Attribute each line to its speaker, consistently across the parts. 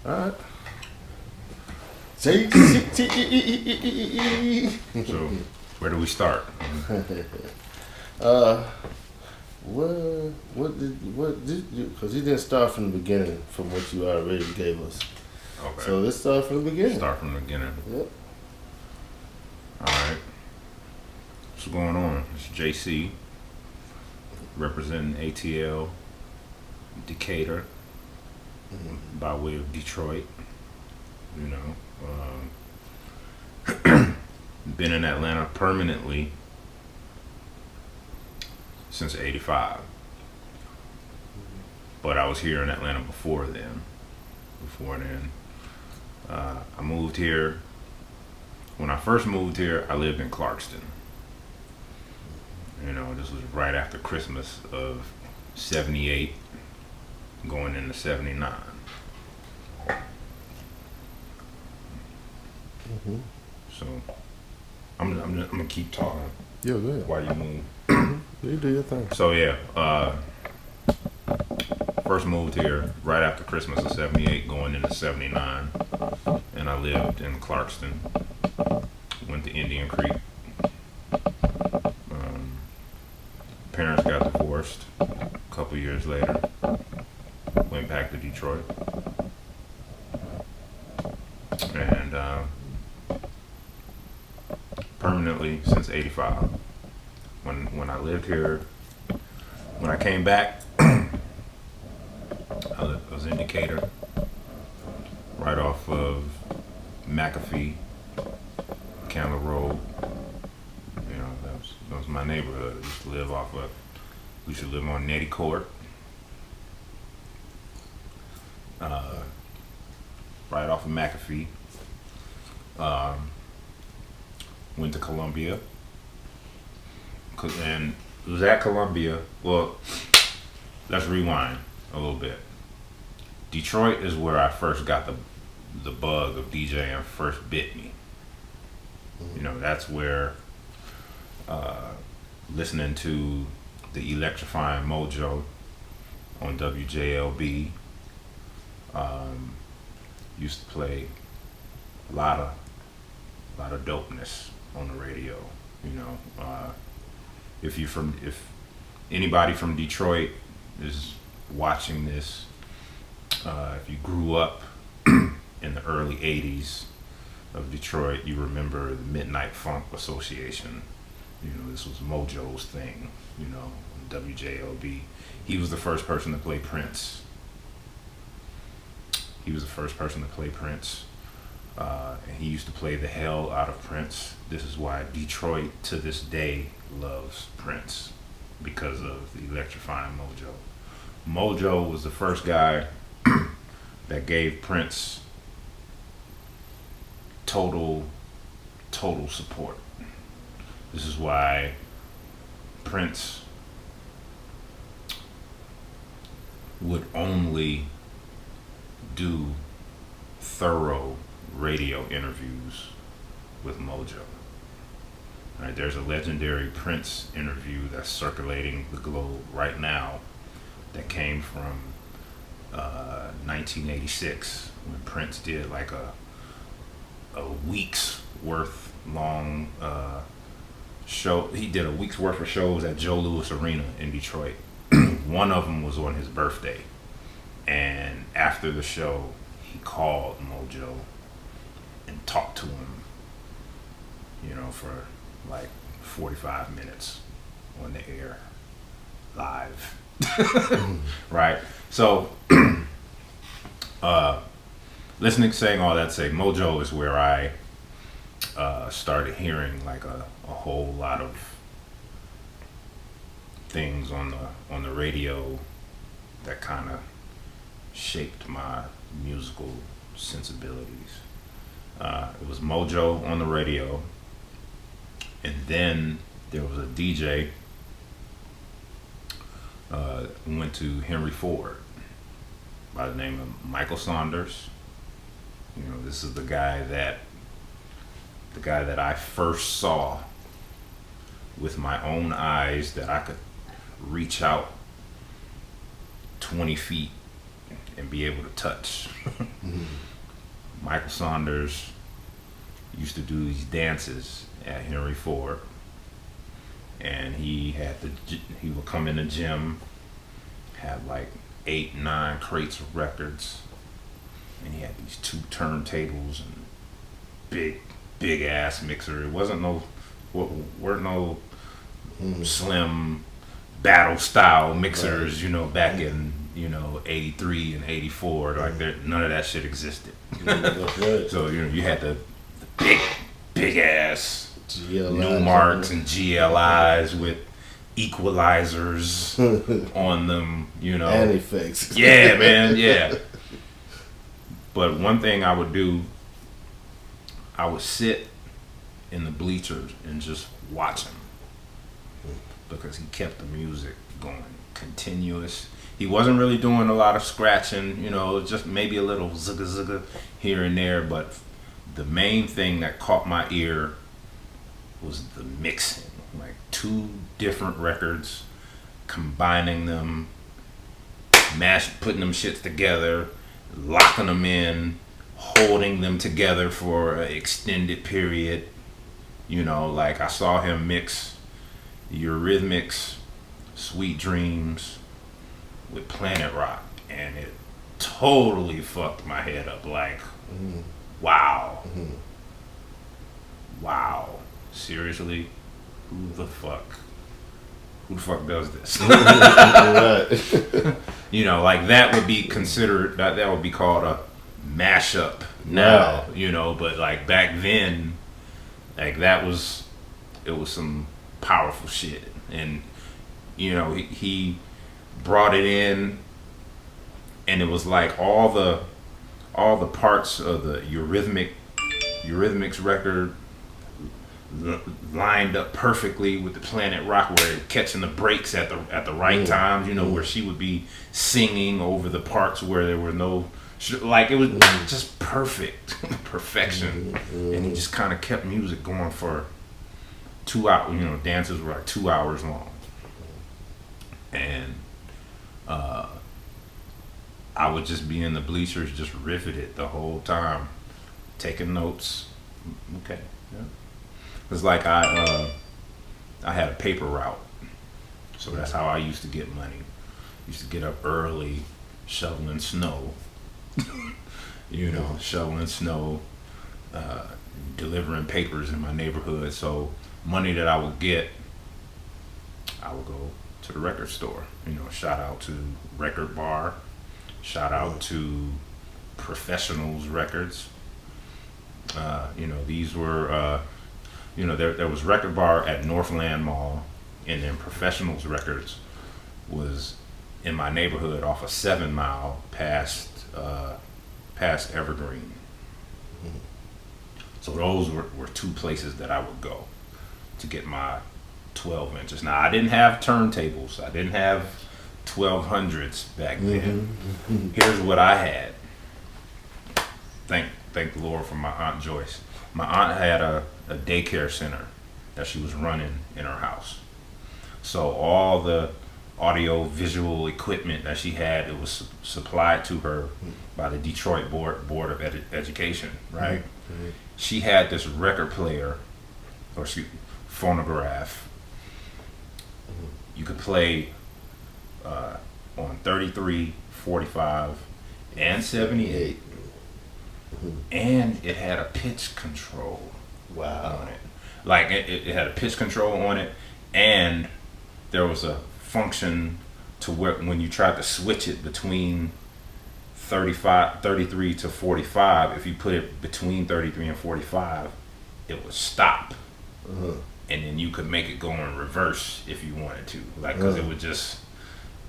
Speaker 1: Alright. JayCee.
Speaker 2: So, where do we start?
Speaker 1: What did you? Because you didn't start from the beginning, from what you already gave us.
Speaker 2: Okay.
Speaker 1: So let's start from the beginning.
Speaker 2: Start from the beginning.
Speaker 1: Yep.
Speaker 2: Alright. What's going on? It's JayCee, representing ATL, Decatur, by way of Detroit. You know, been in Atlanta permanently since '85, but I was here in Atlanta before then. I moved here. When I first moved here, I lived in Clarkston. You know, this was right after Christmas of '78, going into '79. So I'm gonna keep talking
Speaker 1: Yeah, go ahead.
Speaker 2: while you move.
Speaker 1: You do your thing.
Speaker 2: So yeah, first moved here right after Christmas of '78, going into '79, and I lived in Clarkston. Went to Indian Creek. Parents got divorced a couple years later. Went back to Detroit, and permanently since '85. When I lived here, when I came back, I was in Decatur, right off of McAfee, Candler Road. You know, that was my neighborhood. We used to live we used to live on Nettie Court. Right off of McAfee. Went to Columbia. And it was at Columbia. Well, let's rewind a little bit. Detroit is where I first got the bug of DJing first bit me. You know, that's where listening to the electrifying Mojo on WJLB used to play a lot of dopeness on the radio. You know, if anybody from Detroit is watching this, if you grew up in the early '80s of Detroit, you remember the Midnight Funk Association. You know, this was Mojo's thing. You know, WJLB. He was the first person to play Prince. And he used to play the hell out of Prince. This is why Detroit to this day loves Prince, because of the electrifying Mojo. Mojo was the first guy that gave Prince total support. This is why Prince would only do thorough radio interviews with Mojo. Right, there's a legendary Prince interview that's circulating the globe right now that came from 1986, when Prince did like a week's worth long show. He did a week's worth of shows at Joe Louis Arena in Detroit. One of them was on his birthday, and after the show he called Mojo and talked to him, you know, for like 45 minutes on the air, live. Right? So, saying all that to say, Mojo is where I started hearing like a whole lot of things on the radio that kind of shaped my musical sensibilities. It was Mojo on the radio, and then there was a DJ who went to Henry Ford by the name of Michael Saunders. You know, this is the guy that I first saw with my own eyes, that I could reach out 20 feet and be able to touch. Michael Saunders used to do these dances at Henry Ford, and he would come in the gym, have like 8-9 crates of records, and he had these 2 turntables and big ass mixer. It weren't no slim battle style mixers, back in 83 and 84. Like none of that shit existed. So you had the big ass Newmarks and GLIs with equalizers on them,
Speaker 1: and effects.
Speaker 2: Yeah, man, yeah. But one thing I would do, I would sit in the bleachers and just watch him, because he kept the music going continuous. He wasn't really doing a lot of scratching, just maybe a little zugga zugga here and there, but the main thing that caught my ear was the mixing. Like 2 different records, combining them, putting them shits together, locking them in, holding them together for an extended period. Like I saw him mix Eurythmics, Sweet Dreams with Planet Rock, and it totally fucked my head up. Like, wow. Wow. Seriously? Who the fuck does this? Like that would be considered, that would be called a mashup now, but like back then, like it was some powerful shit. And he brought it in, and it was like all the parts of the Eurythmics record lined up perfectly with the Planet Rock, where it catching the breaks at the right times, where she would be singing over the parts where there were no, like it was just perfection. And he just kind of kept music going for 2 hours. Dances were like 2 hours long, and I would just be in the bleachers, just riveted the whole time, taking notes. Okay, yeah. It's like I had a paper route, so that's how I used to get money. Used to get up early, shoveling snow, shoveling snow, delivering papers in my neighborhood. So money that I would get, I would go to the record store. Shout out to Record Bar, shout out to Professionals Records. These were. There was Record Bar at Northland Mall, and then Professionals Records was in my neighborhood off of 7 Mile past Evergreen. So those were 2 places that I would go to get my 12 inches. Now, I didn't have turntables. I didn't have 1200s back then. Here's what I had. Thank the Lord for my Aunt Joyce. My aunt had a daycare center that she was running in her house. So all the audio visual equipment that she had, it was supplied to her by the Detroit Board of Education, right? Mm-hmm. She had this record player, or phonograph. You could play on 33, 45, and 78. And it had a pitch control on it. Like it had a pitch control on it, and there was a function to where when you tried to switch it between 33 to 45, if you put it between 33 and 45, it would stop. And then you could make it go in reverse if you wanted to, like, because it would just,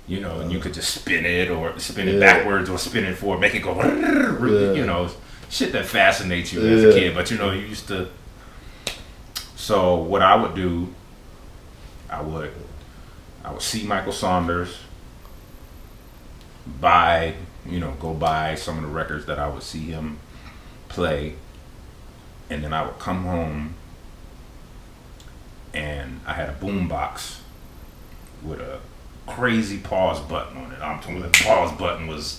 Speaker 2: and you could just spin it or spin it backwards or spin it forward, make it go, shit that fascinates you as a kid. But you used to. So what I would do, I would see Michael Saunders, go buy some of the records that I would see him play, and then I would come home, and I had a boombox with a crazy pause button on it. I'm talking about the pause button was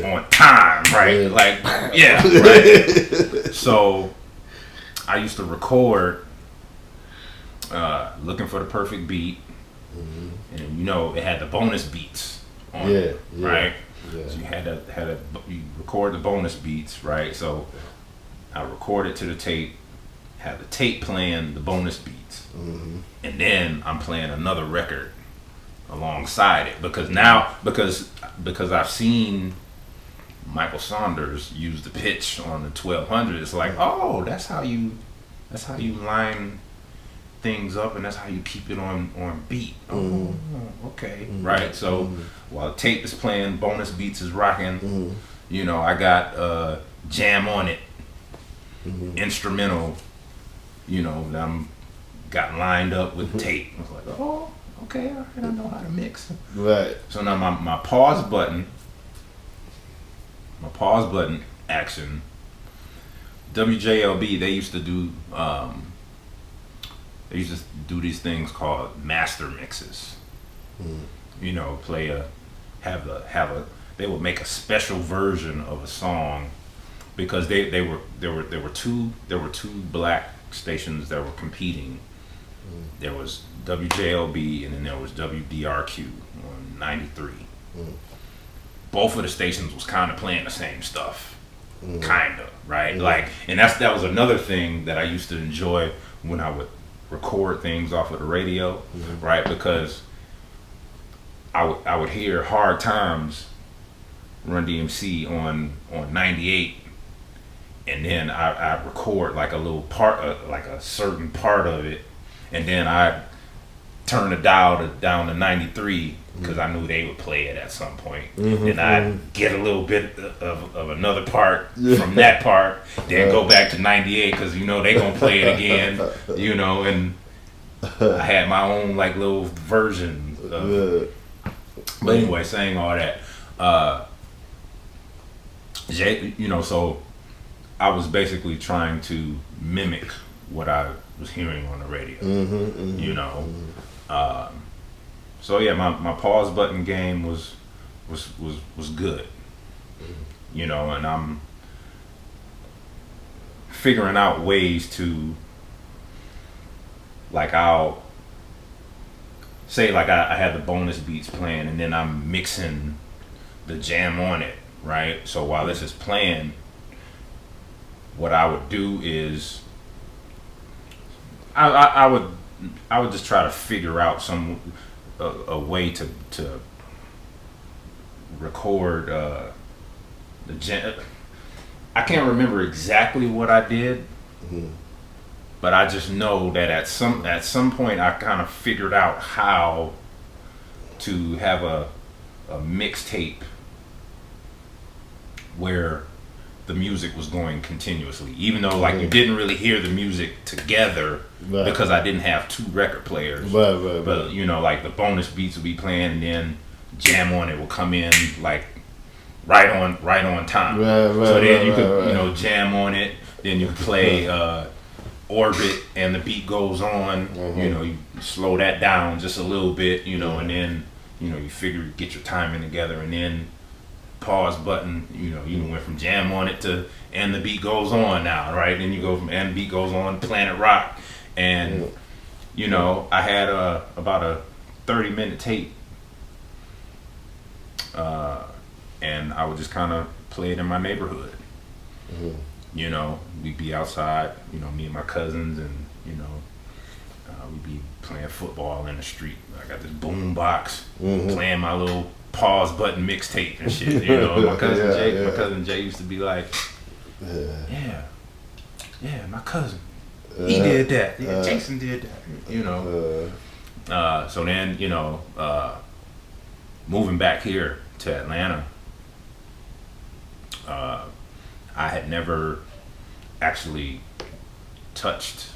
Speaker 2: on time, right? Like, right? So I used to record looking for the perfect beat, and you know it had the bonus beats on it, right? Yeah. So you had to you record the bonus beats, right? So I recorded to the tape, have the tape playing the bonus beats, and then I'm playing another record alongside it because I've seen Michael Saunders use the pitch on the 1200. It's like, oh, that's how you line things up, and that's how you keep it on beat. Oh, okay, right. So while the tape is playing, bonus beats is rocking. You know, I got Jam on It, instrumental. You know, that I'm got lined up with the tape. I was like, oh, okay, all right, I know how to mix.
Speaker 1: Right.
Speaker 2: So now my pause button action. WJLB, they used to do these things called master mixes. You know, they would make a special version of a song because there were two black stations that were competing. There was WJLB and then there was WDRQ on 93. Both of the stations was kind of playing the same stuff, kind of, right? Like, and that was another thing that I used to enjoy when I would record things off of the radio, right? Because I would hear Hard Times, Run DMC on 98, and then I record like a little part, like a certain part of it, and then I turn the dial down to 93 because I knew they would play it at some point. And I'd get a little bit of another part from that part, then go back to 98 because you know they gonna play it again, you know. And I had my own like little version of it. But anyway, saying all that, you know, so I was basically trying to mimic what I was hearing on the radio, you know. So yeah, my pause button game was good, you know, and I'm figuring out ways to, like, I'll say like I had the bonus beats playing and then I'm mixing the jam on it, right? So while this is playing, what I would do is I would just try to figure out a way to record the jam. I can't remember exactly what I did, but I just know that at some point I kind of figured out how to have a mixtape where the music was going continuously, even though like you didn't really hear the music together because I didn't have two record players. But you know, like the bonus beats would be playing and then Jam on It will come in like right on time. So then you could you know jam on it, then you could play Orbit and the beat goes on. You know, you slow that down just a little bit, you know, and then you know you figure get your timing together and then pause button, you know, you went from Jam on It to and the beat goes on now, right? Then you go from and the beat goes on Planet Rock, and you know I had about a 30-minute tape, and I would just kind of play it in my neighborhood. You know, we'd be outside, you know, me and my cousins, and you know, we'd be playing football in the street. I got this boom box playing my little pause button mixtape and shit. You know, my cousin Jay used to be like, yeah, my cousin, he did that. Yeah, Jason did that. You know. So then, you know, moving back here to Atlanta, I had never actually touched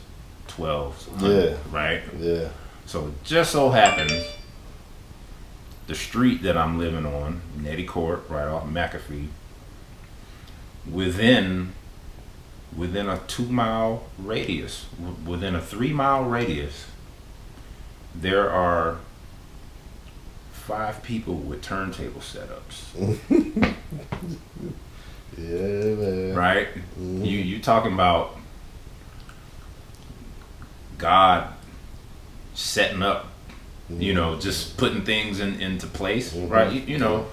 Speaker 2: 1200, right? Yeah. So it just so happens the street that I'm living on, Nettie Court, right off McAfee, within a 2-mile radius, within a 3-mile radius, there are 5 people with turntable setups.
Speaker 1: Yeah, man.
Speaker 2: Right? You talking about God setting up, you know, just putting things into place, right? You know,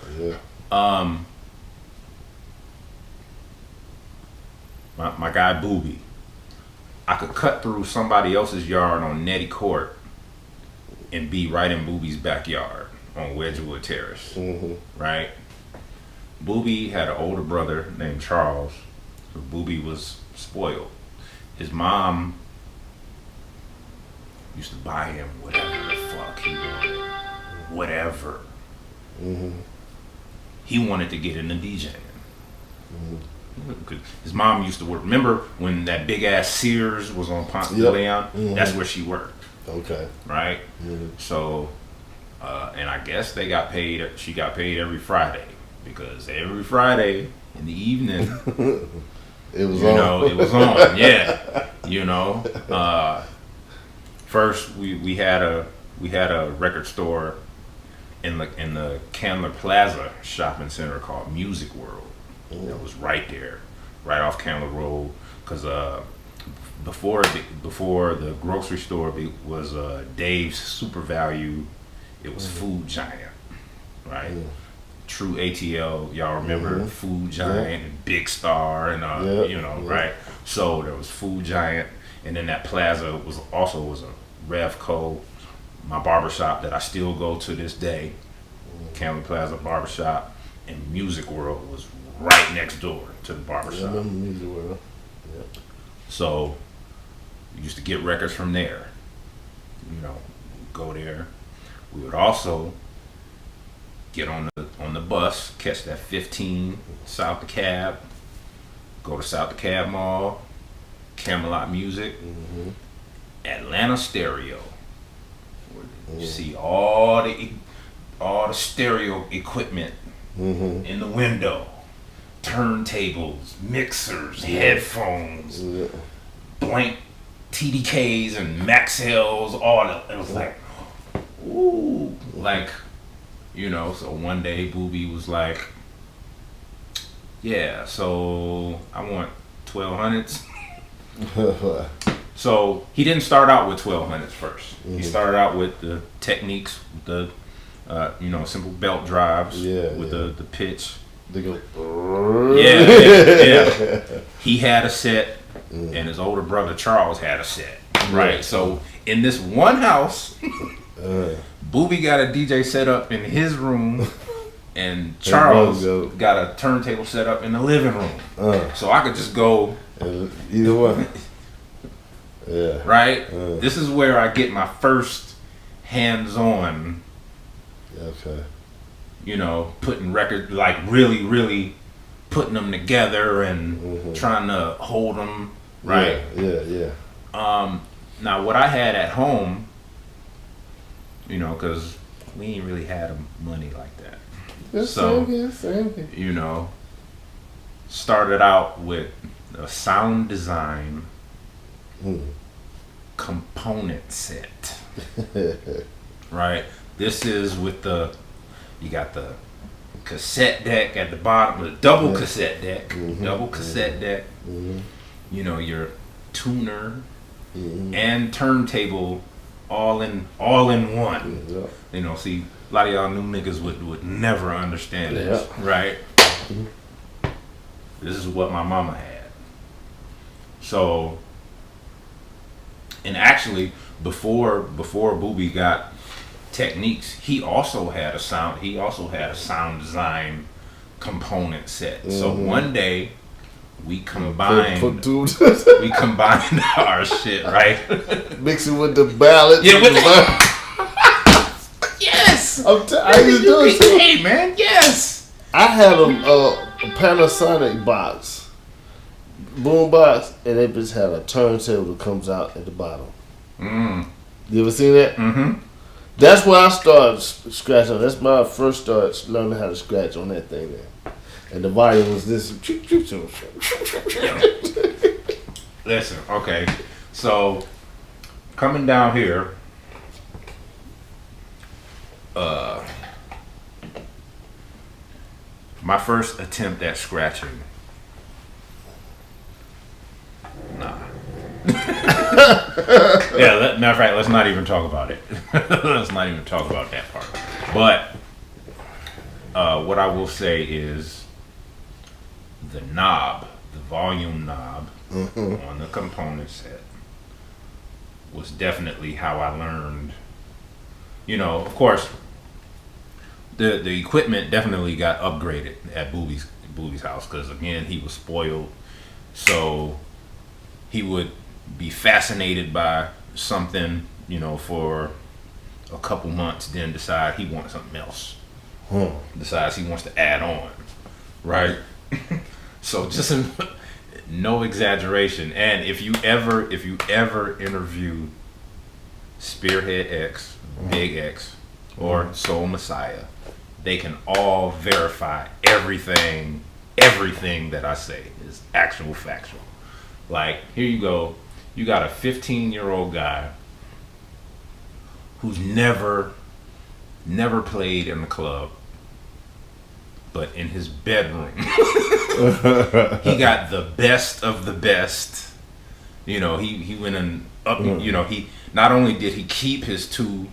Speaker 2: my guy Booby, I could cut through somebody else's yard on Nettie Court and be right in Booby's backyard on Wedgewood Terrace, right? Booby had an older brother named Charles. So Booby was spoiled. His mom used to buy him whatever the fuck he wanted. Whatever. He wanted to get into DJing. His mom used to work. Remember when that big ass Sears was on Ponce de Leon? That's where she worked. Okay. Right? So, and I guess they got paid, she got paid every Friday. Because every Friday in the evening, it was on. It was on. Yeah. You know. First we had a record store in the Candler Plaza shopping center called Music World. That was right there, right off Candler Road. Because before the grocery store was Dave's Super Value, it was Food Giant, right? True ATL, y'all remember Food Giant and Big Star and you know, right? So there was Food Giant, and then that plaza was a Revco, my barbershop that I still go to this day, Candler Plaza Barbershop, and Music World was right next door to the barbershop. I remember Music World. So we used to get records from there. You know, go there. We would also get on the bus, catch that 15 South DeKalb, go to South DeKalb Mall, Camelot Music, Atlanta Stereo. You see all the stereo equipment in the window, turntables, mixers, headphones, blank TDKs and Maxells, all that. It was like, ooh, like. You know, so one day Booby was like, yeah, so I want 1200s. So he didn't start out with 1200s first. He started out with the Techniques, the simple belt drives with the pitch. They go. Yeah. He had a set, and his older brother Charles had a set. Right. So in this one house. Booby got a DJ set up in his room, and Charles got a turntable set up in the living room. So I could just go either one. Right? This is where I get my first hands-on. You know, putting records, like really putting them together and trying to hold them. Right? Now what I had at home. You know, because we ain't really had money like that. Same here. You know, started out with a sound design component set. Right? This is with you got the cassette deck at the bottom, the double cassette deck. You know, your tuner and turntable. All in one. You know, see, a lot of y'all new niggas would never understand this, right? This is what my mama had. So, and actually, before Booby got Techniques, he also had a sound design component set. So one day we combined our shit, right?
Speaker 1: Mixing with the ballads.
Speaker 2: Yeah, yes. I used to do it. Hey, man, yes.
Speaker 1: I had a Panasonic box, boom box, and it just had a turntable that comes out at the bottom. You ever seen that? That's where I started scratching. That's my first start learning how to scratch on that thing there. And the volume was this.
Speaker 2: Listen, okay. So, coming down here, My first attempt at scratching. Nah. Yeah, matter of fact, let's not even talk about it. Let's not even talk about that part. But what I will say is the knob, the volume knob on the component set was definitely how I learned. You know, of course, the equipment definitely got upgraded at Booby's house because, again, he was spoiled. So he would be fascinated by something, you know, for a couple months, then decide he wants something else. Decides he wants to add on, right? So just no exaggeration. And if you ever interview Spearhead X, Big X, or Soul Messiah, they can all verify everything that I say is actual factual. Like, here you go. You got a 15-year-old guy who's never played in the club, but in his bedroom, he got the best of the best. You know, he went and up. You know, he not only did he keep his 2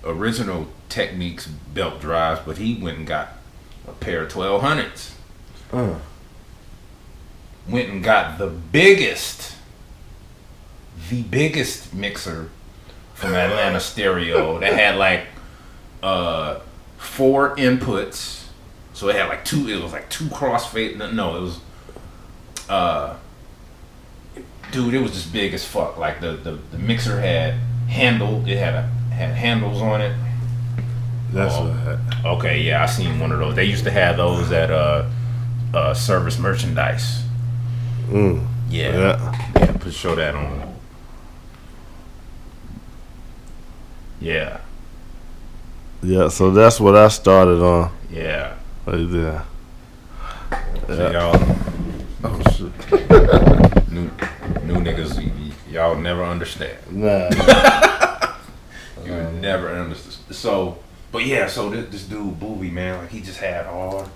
Speaker 2: original Techniques belt drives, but he went and got a pair of 1200s. Went and got the biggest mixer from Atlanta Stereo that had like 4 inputs. So it had like 2. It was like 2 crossfade. No, it was. Dude, it was just big as fuck. Like the mixer had handle. It had handles on it.
Speaker 1: That's right.
Speaker 2: Okay, yeah, I seen one of those. They used to have those at Service Merchandise. Yeah. Put show that on. Yeah.
Speaker 1: Yeah, so that's what I started on.
Speaker 2: Yeah.
Speaker 1: Right there.
Speaker 2: So y'all,
Speaker 1: Oh shit.
Speaker 2: new niggas, y'all never understand.
Speaker 1: Nah.
Speaker 2: You never understand. So, but yeah, so this dude Booby, man, like he just had all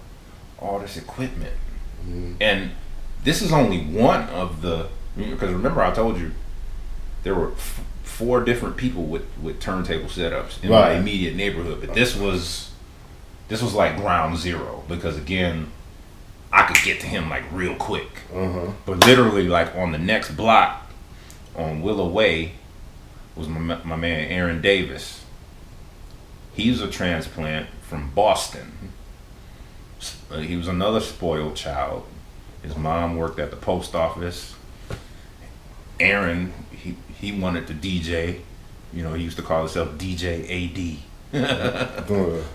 Speaker 2: this equipment, and this is only one of the. Because remember, I told you there were 4 different people with turntable setups in my immediate neighborhood, but this was like ground zero because, again, I could get to him like real quick. But literally, like on the next block on Willow Way was my man Aaron Davis. He's a transplant from Boston. He was another spoiled child. His mom worked at the post office. Aaron, he wanted to DJ. You know, he used to call himself DJ AD.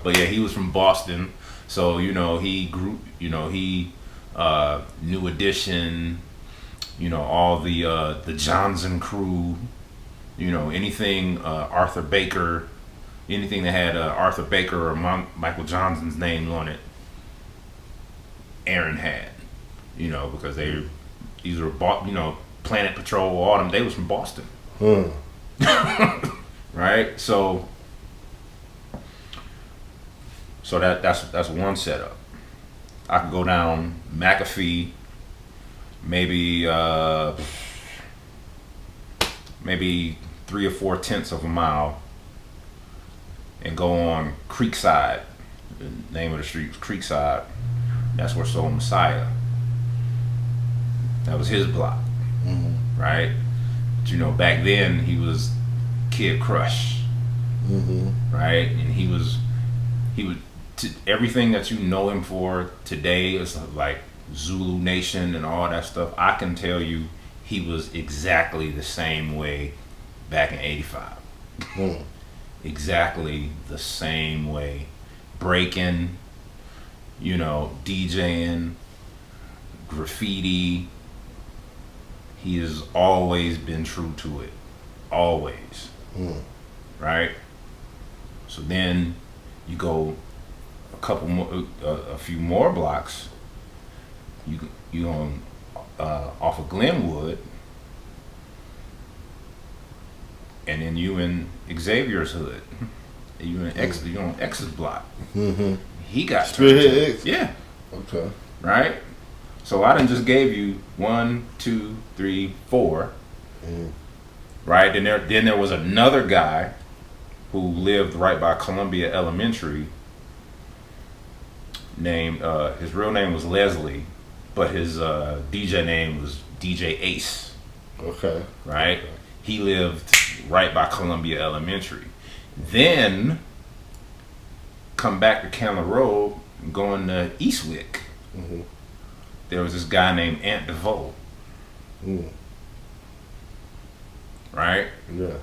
Speaker 2: But yeah, he was from Boston. So, you know, he grew, you know, he New Edition, you know, all the Johnson crew, you know, anything Arthur Baker, anything that had Arthur Baker or Michael Johnson's name on it, Aaron had, you know, because these were, you know, Planet Patrol, all them, they was from Boston. Right? So that's one setup. I could go down McAfee, maybe 3 or 4 tenths of a mile, and go on Creekside. The name of the street was Creekside. That's where Soul Messiah. That was his block, right? But you know, back then he was Kid Crush, right? And he was everything that you know him for today is like Zulu Nation and all that stuff. I can tell you, he was exactly the same way back in '85. Exactly the same way, breaking, you know, DJing, graffiti. He has always been true to it, always, right? So then you go a few more blocks. You on off of Glenwood, and then you in Xavier's hood. You on X's block. He got
Speaker 1: Spearhead X?
Speaker 2: Yeah,
Speaker 1: Okay.
Speaker 2: Right? So I done just gave you 1, 2, 3, 4. Right? Then there was another guy who lived right by Columbia Elementary named, his real name was Leslie, but his DJ name was DJ Ace.
Speaker 1: Okay.
Speaker 2: Right? Okay. He lived right by Columbia Elementary. Then come back to County Road, going to Eastwick. There was this guy named Ant DeVoe. Right?
Speaker 1: Yeah.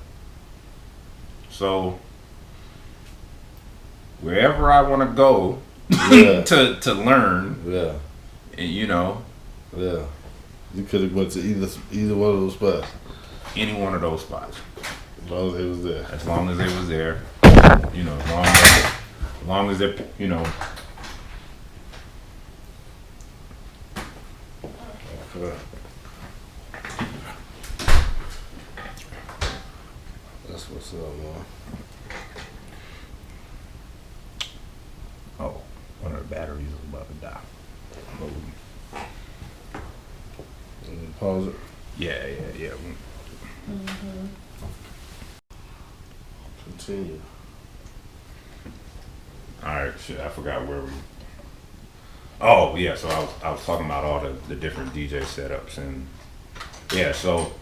Speaker 2: So wherever I want to go to learn, and you
Speaker 1: could have went to either one of those spots.
Speaker 2: Any one of those spots.
Speaker 1: As long as they was there.
Speaker 2: As long as they was there. As long as they're,
Speaker 1: Okay. That's what's up, man.
Speaker 2: Oh, one of the batteries is about to die.
Speaker 1: Pause it.
Speaker 2: Yeah.
Speaker 1: Continue.
Speaker 2: All right, shit. I forgot where we. Oh yeah, so I was talking about all the different DJ setups, and yeah, so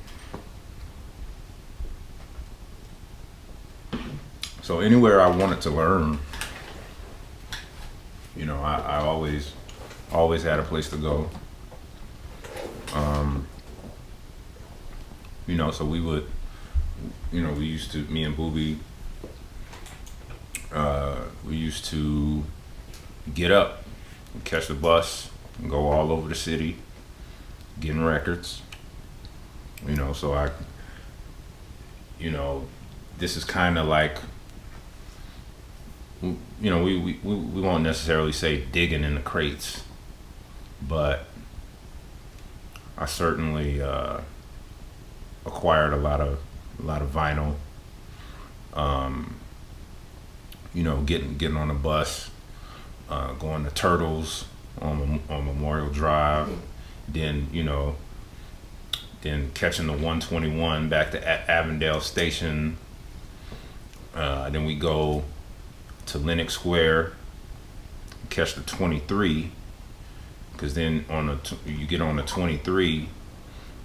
Speaker 2: anywhere I wanted to learn, I always had a place to go. So we would, we used to, me and Booby, we used to get up, catch the bus, and go all over the city, getting records. So I, this is kind of like, we won't necessarily say digging in the crates, but I certainly acquired a lot of vinyl. Getting on the bus, going to Turtles on Memorial Drive, then catching the 121 back to Avondale Station. Then we go to Lenox Square, catch the 23, because then you get on the 23,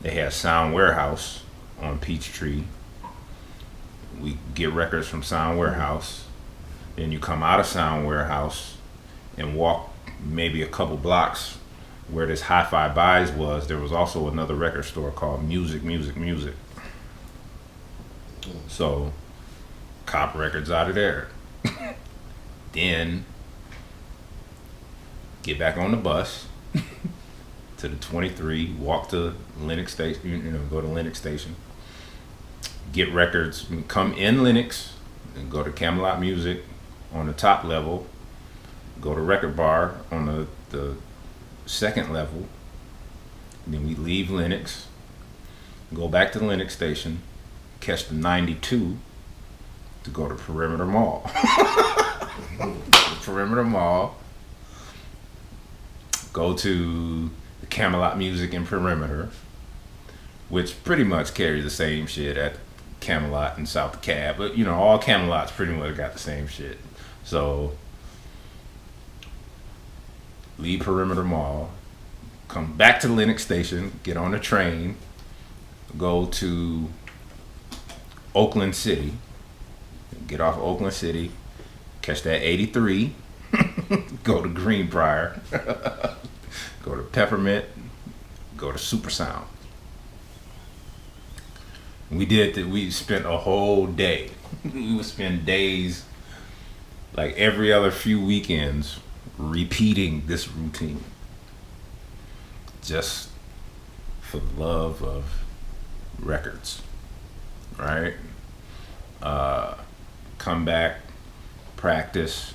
Speaker 2: they had Sound Warehouse on Peachtree. We get records from Sound Warehouse. Then you come out of Sound Warehouse and walk maybe a couple blocks where this Hi-Fi Buys was. There was also another record store called Music. So cop records out of there. Then get back on the bus to the 23, walk to Lenox Station, go to Lenox Station, get records, come in Lenox, and go to Camelot Music on the top level, go to Record Bar on the second level, then we leave Lenox, go back to Lenox Station, catch the 92 to go to Perimeter Mall. Perimeter Mall, go to the Camelot Music in Perimeter, which pretty much carries the same shit at Camelot and South Cab, but all Camelots pretty much got the same shit. So leave Perimeter Mall, come back to Lenox Station, get on the train, go to Oakland City, get off Oakland City, catch that 83, go to Greenbrier, go to Peppermint, go to Super Sound. We spent a whole day. We would spend days, like every other few weekends, repeating this routine. Just for the love of records, right? Come back, practice.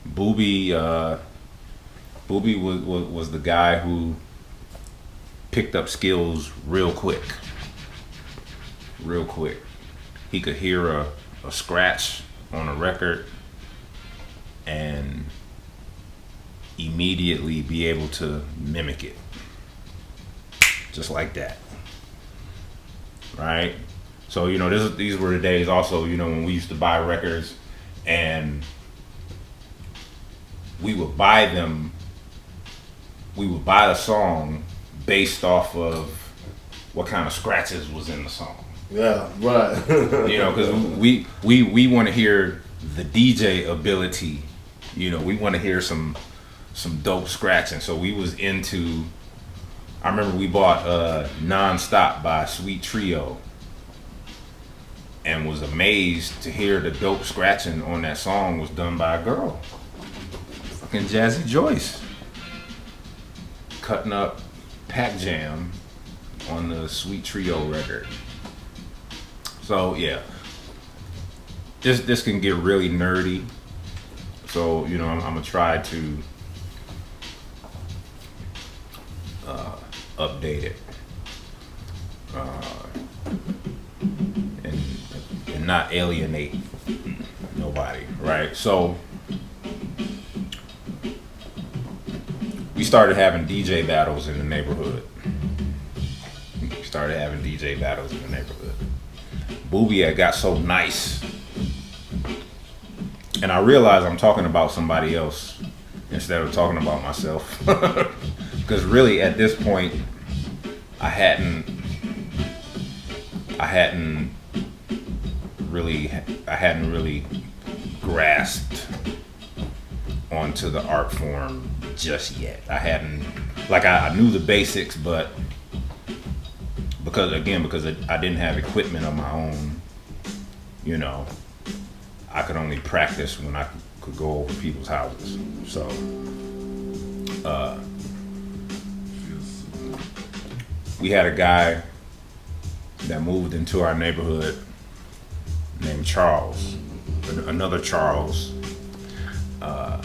Speaker 2: Booby was the guy who picked up skills real quick. He could hear a scratch on a record and immediately be able to mimic it. Just like that. Right? So, you know, these were the days also, you know, when we used to buy records and we would buy the song based off of what kind of scratches was in the song.
Speaker 1: Yeah, right.
Speaker 2: You know, because we want to hear the DJ ability. You know, we want to hear some dope scratching. So we was into. I remember we bought "Non-Stop" by Sweet Trio, and was amazed to hear the dope scratching on that song was done by a girl, fucking Jazzy Joyce, cutting up Pac Jam on the Sweet Trio record. So yeah, this can get really nerdy. So, you know, I'm gonna try to update it and not alienate nobody, right? So we started having DJ battles in the neighborhood. Booby had got so nice, and I realized I'm talking about somebody else instead of talking about myself. Because really, at this point, I hadn't really grasped onto the art form just yet. I knew the basics, but because I didn't have equipment of my own, you know, I could only practice when I could go over people's houses. So, we had a guy that moved into our neighborhood named Charles, another Charles, and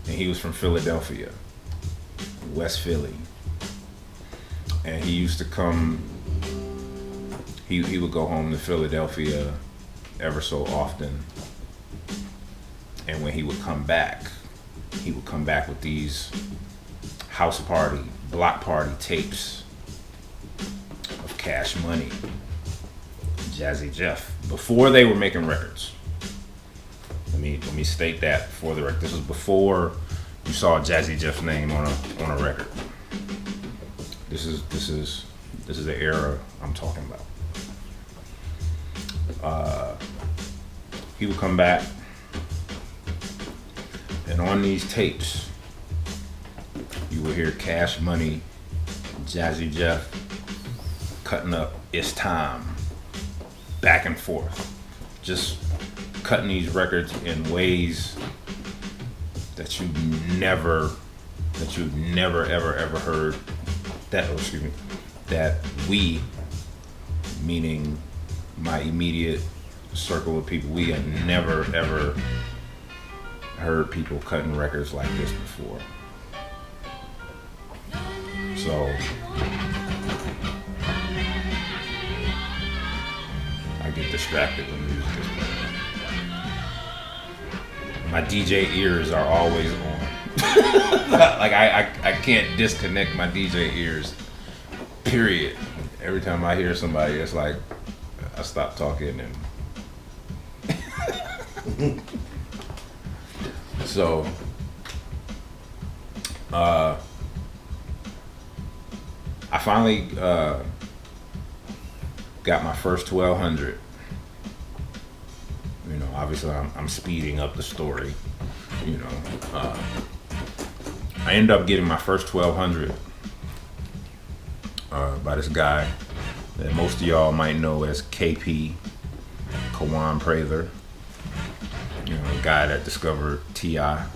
Speaker 2: he was from Philadelphia, West Philly, and he used to come. He would go home to Philadelphia ever so often, and when he would come back with these house party, block party tapes of Cash Money, Jazzy Jeff, before they were making records. Let me state that before the record. This was before you saw Jazzy Jeff's name on a record. This is the era I'm talking about. He would come back, and on these tapes, you will hear Cash Money, Jazzy Jeff cutting up "It's Time" back and forth, just cutting these records in ways that you've never ever heard. That we, meaning my immediate circle of people, we had never ever heard people cutting records like this before. So I get distracted when music is playing. My DJ ears are always on. Like I can't disconnect my DJ ears, period. Every time I hear somebody, it's like I stop talking and so I finally got my first 1200. You know, obviously I'm speeding up the story. You know, I ended up getting my first 1200 by this guy that most of y'all might know as KP, Kawan Prather. You know, a guy that discovered T.I.,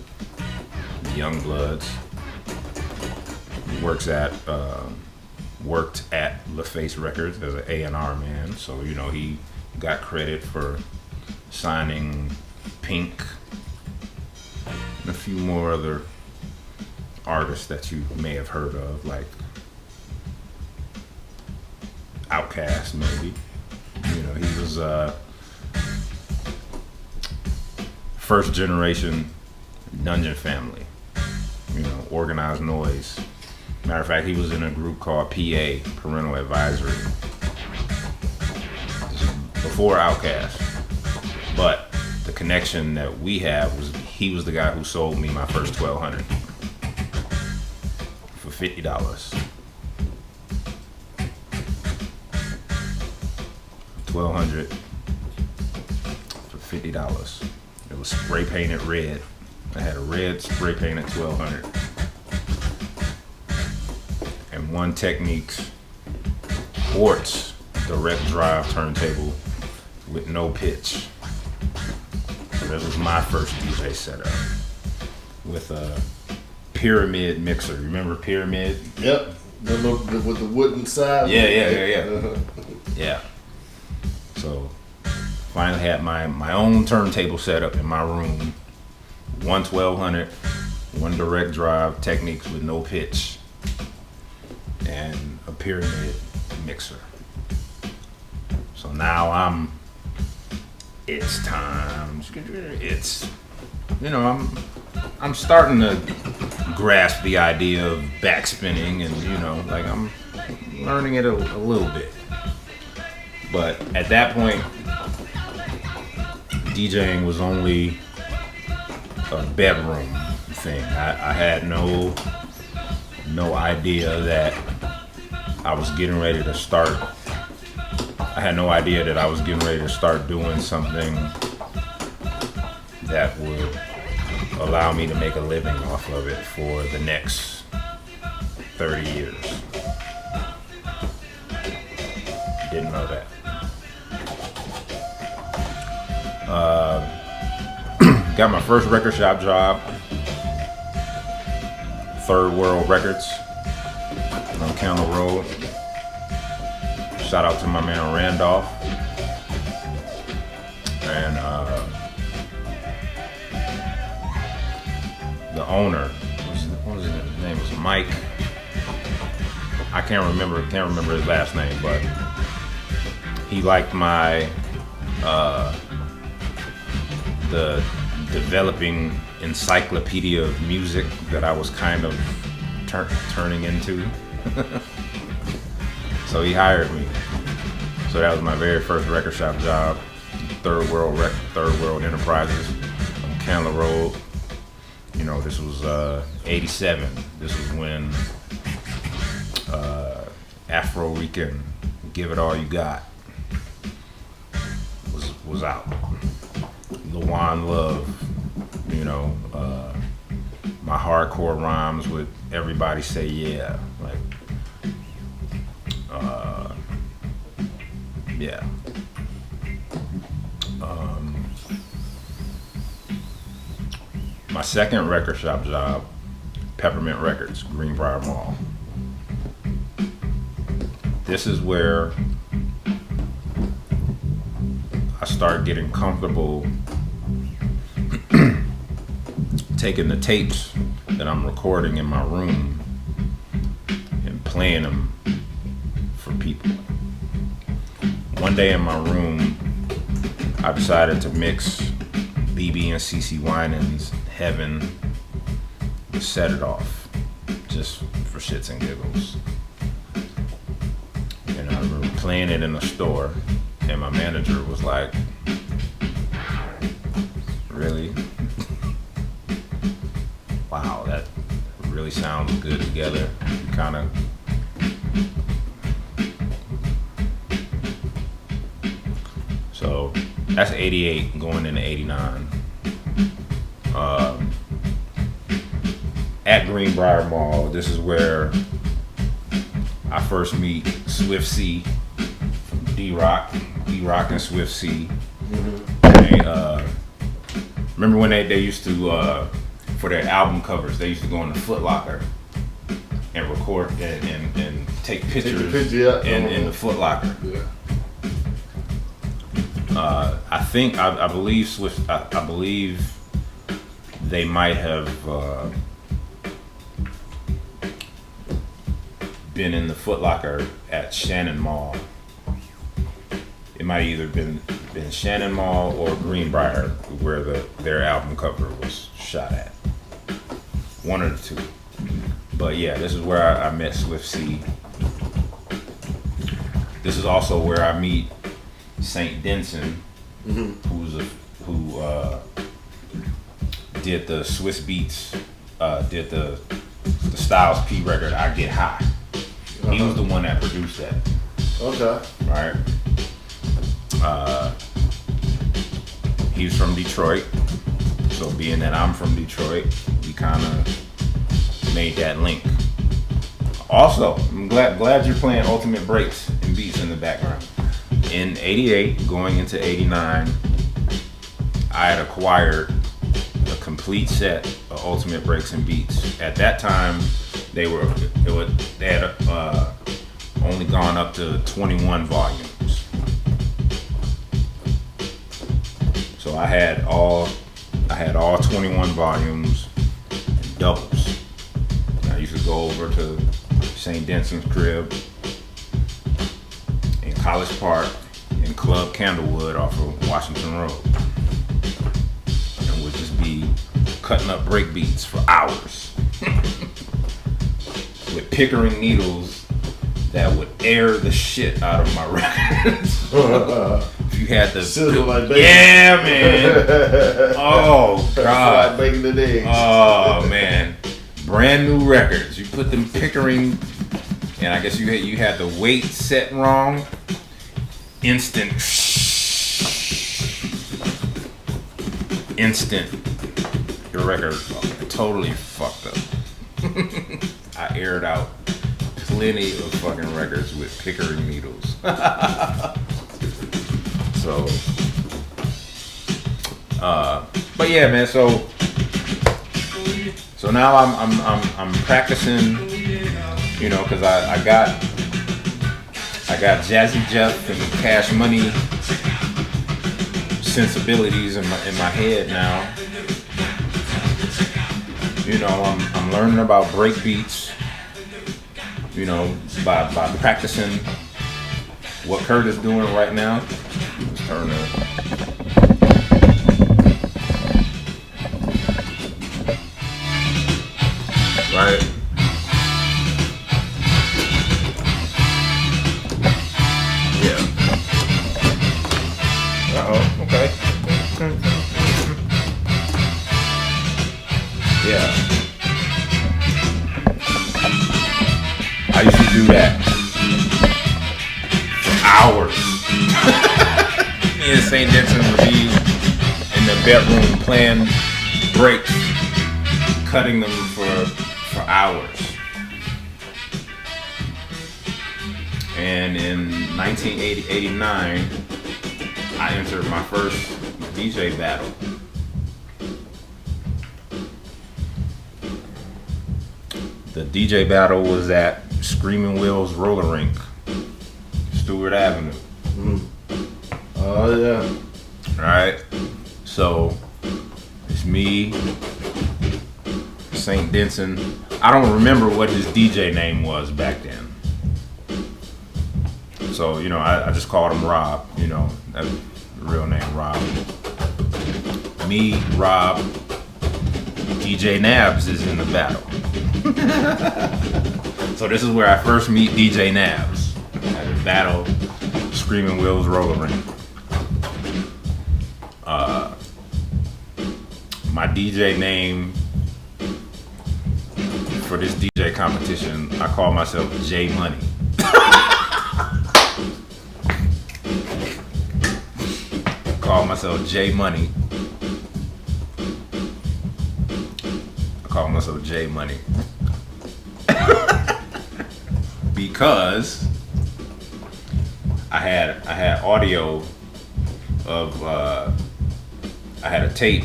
Speaker 2: the Young Bloods. He worked at LaFace Records as an A&R man. So, you know, he got credit for signing Pink and a few more other artists that you may have heard of, like Outkast, maybe. You know, he was first generation Dungeon family. You know, organized noise. Matter of fact, he was in a group called PA, Parental Advisory. This is before Outkast. But the connection that we have was he was the guy who sold me my first 1200 for $50. 1200 for $50. It was spray painted red. I had a red spray painted 1200. And One Technique's quartz direct drive turntable with no pitch. That was my first DJ setup with a pyramid mixer. Remember pyramid?
Speaker 1: Yep. With the wooden side.
Speaker 2: Yeah. Yeah. So finally had my own turntable set up in my room. One 1200, one direct drive Techniques with no pitch, and a pyramid mixer. So now it's time. It's, you know, I'm starting to grasp the idea of backspinning, and you know, like I'm learning it a little bit. But at that point, DJing was only a bedroom thing. I had no idea that I was getting ready to start. I had no idea that I was getting ready to start doing something that would allow me to make a living off of it for the next 30 years. Didn't know that. Got my first record shop job, Third World Records on Candle Road. Shout out to my man Randolph. And the owner, what was his name? Was Mike. I can't remember his last name, but he liked my the developing encyclopedia of music that I was kind of turning into. So he hired me. So that was my very first record shop job, Third World Enterprises on Candler Road. You know, this was 87. This was when Afro Rican, Give It All You Got was out. Luan Love, you know, my hardcore rhymes with Everybody Say Yeah, like, yeah. My second record shop job, Peppermint Records, Greenbrier Mall. This is where I started getting comfortable taking the tapes that I'm recording in my room and playing them for people. One day in my room, I decided to mix BB and CeCe Winans' Heaven with Set It Off, just for shits and giggles. And I remember playing it in a store, and my manager was like, "Really? Wow, that really sounds good together." Kind of. So that's 88 going into 89. At Greenbrier Mall, this is where I first meet Swift C, D-Rock and Swift C. They, remember when they used to, for their album covers, they used to go in the Foot Locker and record and take pictures in the Foot Locker. Yeah. I believe Swift. I believe they might have been in the Foot Locker at Shannon Mall. It might have either been been Shannon Mall or Greenbrier, where their album cover was shot at. One of the two. But yeah, this is where I met Swift C. This is also where I meet Saint Denson, who did the Swiss Beats, did the Styles P record, I Get High. He was the one that produced that.
Speaker 1: Okay.
Speaker 2: Right. He's from Detroit, so being that I'm from Detroit, we kind of made that link. Also, I'm glad you're playing Ultimate Breaks and beats in the background. In '88, going into '89, I had acquired a complete set of Ultimate Breaks and beats. At that time, they had only gone up to 21 volumes. So I had all 21 volumes and doubles. I used to go over to St. Denson's crib in College Park in Club Candlewood off of Washington Road. And would just be cutting up break beats for hours with Pickering needles that would air the shit out of my records. You had the
Speaker 1: sizzle like bacon.
Speaker 2: Yeah, man. Oh God.
Speaker 1: Like bacon and eggs.
Speaker 2: Oh man. Brand new records. You put them Pickering, and I guess you had the weight set wrong. Instant. Your record totally fucked up. I aired out plenty of fucking records with Pickering needles. So, but yeah, man. So now I'm practicing, you know, because I got Jazzy Jeff and Cash Money sensibilities in my head now. You know, I'm learning about break beats, you know, by practicing what Curt is doing right now. Let's turn it. Right. Yeah. Uh-oh, okay. Yeah. I used to do that for hours. Me and St. Denson would be in the bedroom playing breaks, cutting them for hours. And in 1989, I entered my first DJ battle. The DJ battle was at Screaming Will's Roller Rink, Stewart Avenue.
Speaker 1: Oh yeah.
Speaker 2: Alright. So it's me, St. Denson. I don't remember what his DJ name was back then. So, you know, I just called him Rob, you know, that's the real name, Rob. Me, Rob, DJ Nabs is in the battle. So this is where I first meet DJ Nabs at a battle, Screaming Will's Roller Rink. My DJ name for this DJ competition, I call myself J Money. Call myself J Money. I call myself J Money. Because I had audio of I had a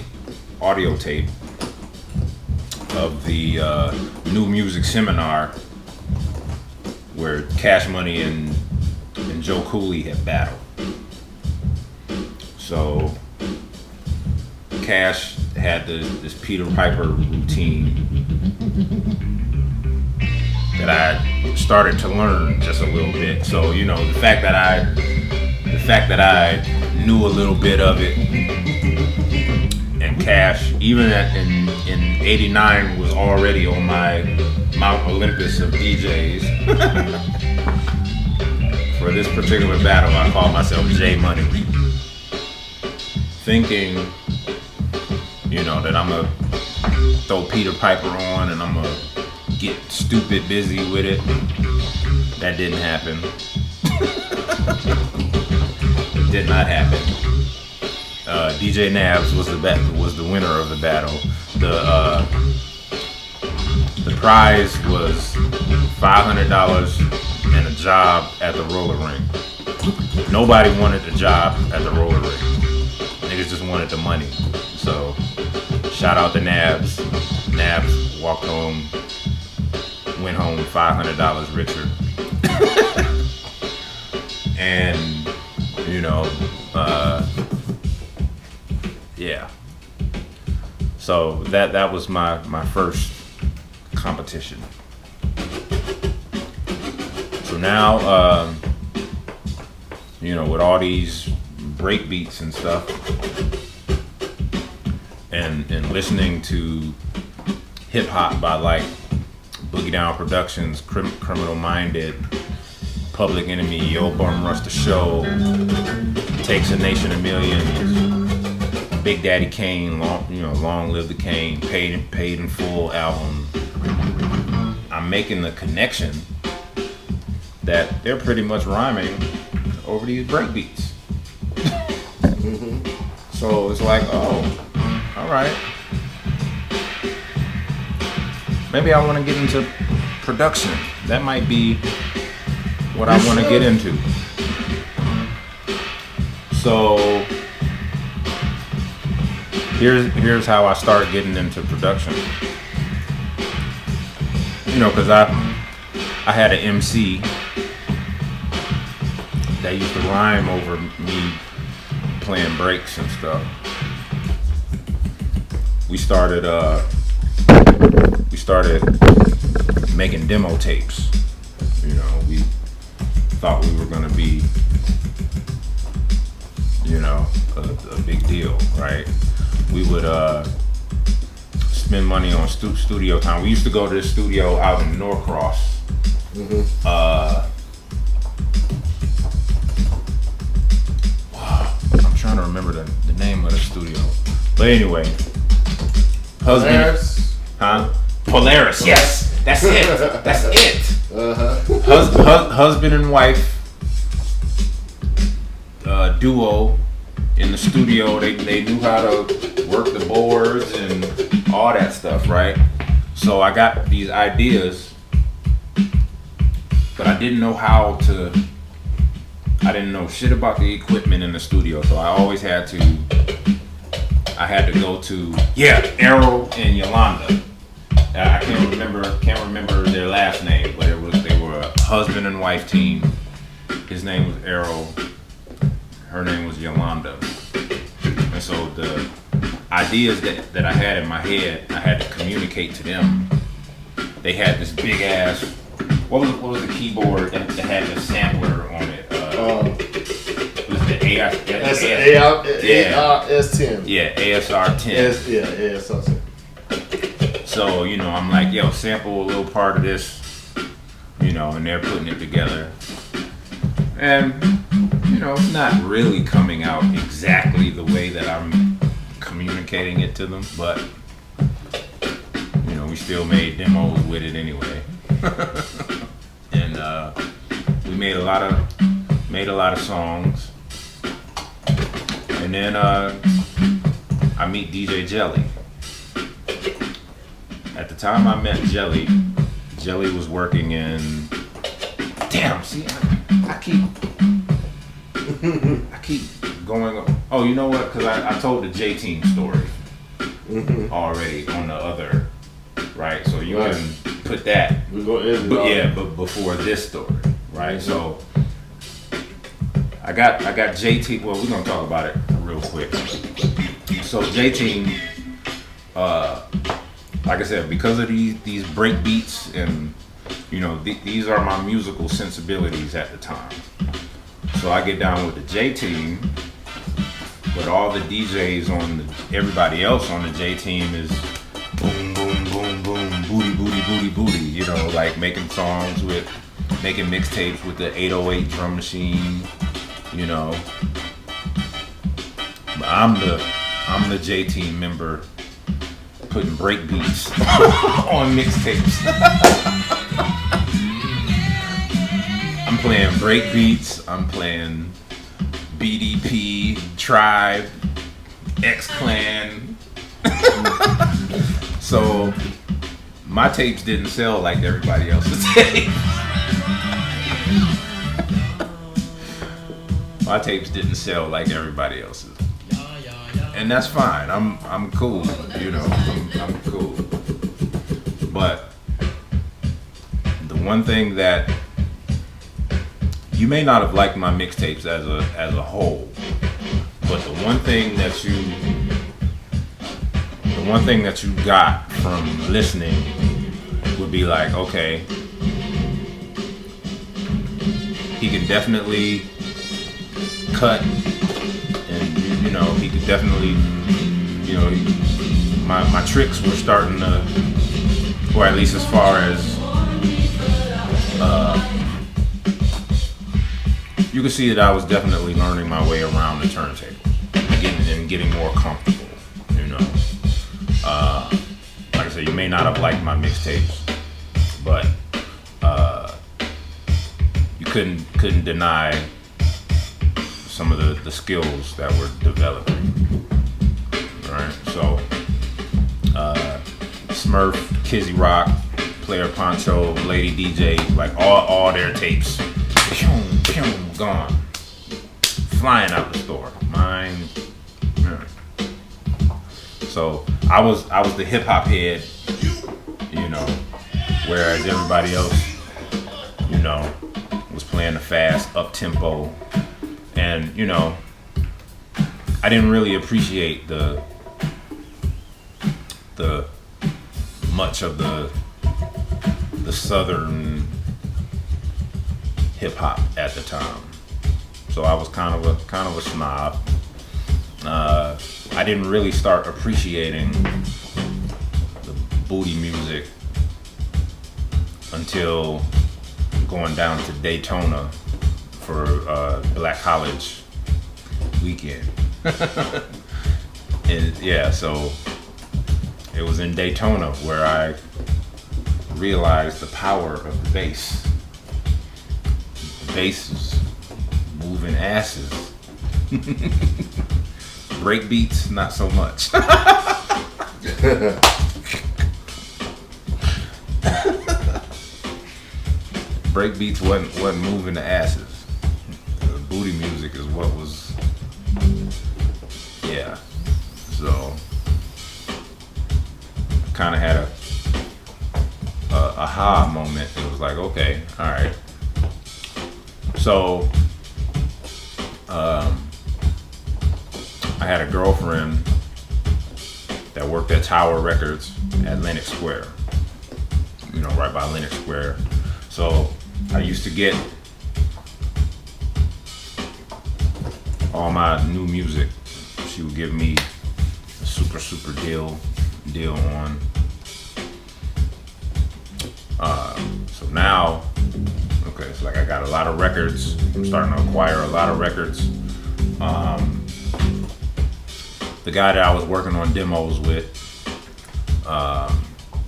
Speaker 2: audio tape of the New Music Seminar where Cash Money and Joe Cooley had battled. So Cash had this Peter Piper routine that I started to learn just a little bit. So, you know, the fact that I knew a little bit of it. And Cash, even in '89, was already on my Mount Olympus of DJs. For this particular battle, I called myself J Money, thinking, that I'm gonna throw Peter Piper on and I'm gonna get stupid busy with it. That didn't happen. It did not happen. DJ Nabs was the winner of the battle. The prize was $500 and a job at the roller rink. Nobody wanted the job at the roller rink. Niggas just wanted the money. So, shout out to Nabs. Nabs walked home, went home $500 richer. And, yeah. So that was my first competition. So now, with all these break beats and stuff, and listening to hip hop by like Boogie Down Productions, Criminal Minded, Public Enemy, Yo Bum Rush the Show, Takes a Nation of Millions, Big Daddy Kane, Long Live the Kane, Paid in Full album. I'm making the connection that they're pretty much rhyming over these breakbeats. So it's like, oh, all right. Maybe I want to get into production. That might be what I want to get into. So here's how I start getting into production. Because I had an MC that used to rhyme over me playing breaks and stuff. We started making demo tapes. We thought we were gonna be, a big deal, right? We would spend money on studio time. We used to go to the studio out in Norcross. I'm trying to remember the name of the studio. But anyway,
Speaker 1: Polaris?
Speaker 2: Huh? Polaris, yes! That's it! That's it! Husband and wife duo in the studio. They knew how to work the boards and all that stuff, right? So I got these ideas, but I didn't know I didn't know shit about the equipment in the studio, so I always had to go to Errol and Yolanda. I can't remember their last name, but they were a husband and wife team. His name was Errol, her name was Yolanda. And so the ideas that I had in my head, I had to communicate to them. They had this big ass, what was the keyboard that had the sampler on it? Was the
Speaker 1: ARS-10.
Speaker 2: Yeah, ASR-10.
Speaker 1: ASR-10.
Speaker 2: So, I'm like, sample a little part of this, and they're putting it together. And, it's not really coming out exactly the way that I'm communicating it to them, but, we still made demos with it anyway. And we made a lot of songs. And then I meet DJ Jelly. At the time I met Jelly was working in. Damn, see, I keep going. Oh, you know what? Because I told the JayCee story already on the other, right? So you can put that.
Speaker 1: We're gonna end it.
Speaker 2: But before this story, right? So I got JayCee. Well, we're gonna talk about it real quick. So JayCee, like I said, because of these break beats and these are my musical sensibilities at the time. So I get down with the J team But all the DJs everybody else on the J team is boom, boom, boom, boom, booty, booty, booty, booty. You know, like making mixtapes with the 808 drum machine. You know, but I'm the J team member putting break beats on mixtapes. I'm playing break beats. I'm playing BDP, Tribe, X-Clan. So my tapes didn't sell like everybody else's tapes. My tapes didn't sell like everybody else's. And that's fine. I'm cool, you know. I'm cool. But the one thing that you may not have liked my mixtapes as a whole, but the one thing that you got from listening would be like, okay, he can definitely cut, and you know, he could definitely, you know, my tricks were starting to, or at least as far as you could see that I was definitely learning my way around the turntable and getting more comfortable, you know. Like I said, you may not have liked my mixtapes, but you couldn't deny some of the skills that were developing. Right? So Smurf, Kizzy Rock, Player Poncho, Lady DJ, like all their tapes, gone, flying out the store. Mine. Yeah. So I was the hip hop head, you know, whereas everybody else, you know, was playing the fast up tempo, and you know, I didn't really appreciate the much of the southern hip hop at the time. So I was kind of a snob. I didn't really start appreciating the booty music until going down to Daytona for Black College weekend. And yeah, so it was in Daytona where I realized the power of the bass. The bass is moving asses. Break beats, not so much. Break beats wasn't moving the asses. The booty music is what was. Yeah. So kind of had a aha moment. It was like, okay, all right. So I had a girlfriend that worked at Tower Records at Lenox Square, you know, right by Lenox Square. So I used to get all my new music. She would give me a super deal on. So now, okay, it's like I got a lot of records. I'm starting to acquire a lot of records. The guy that I was working on demos with,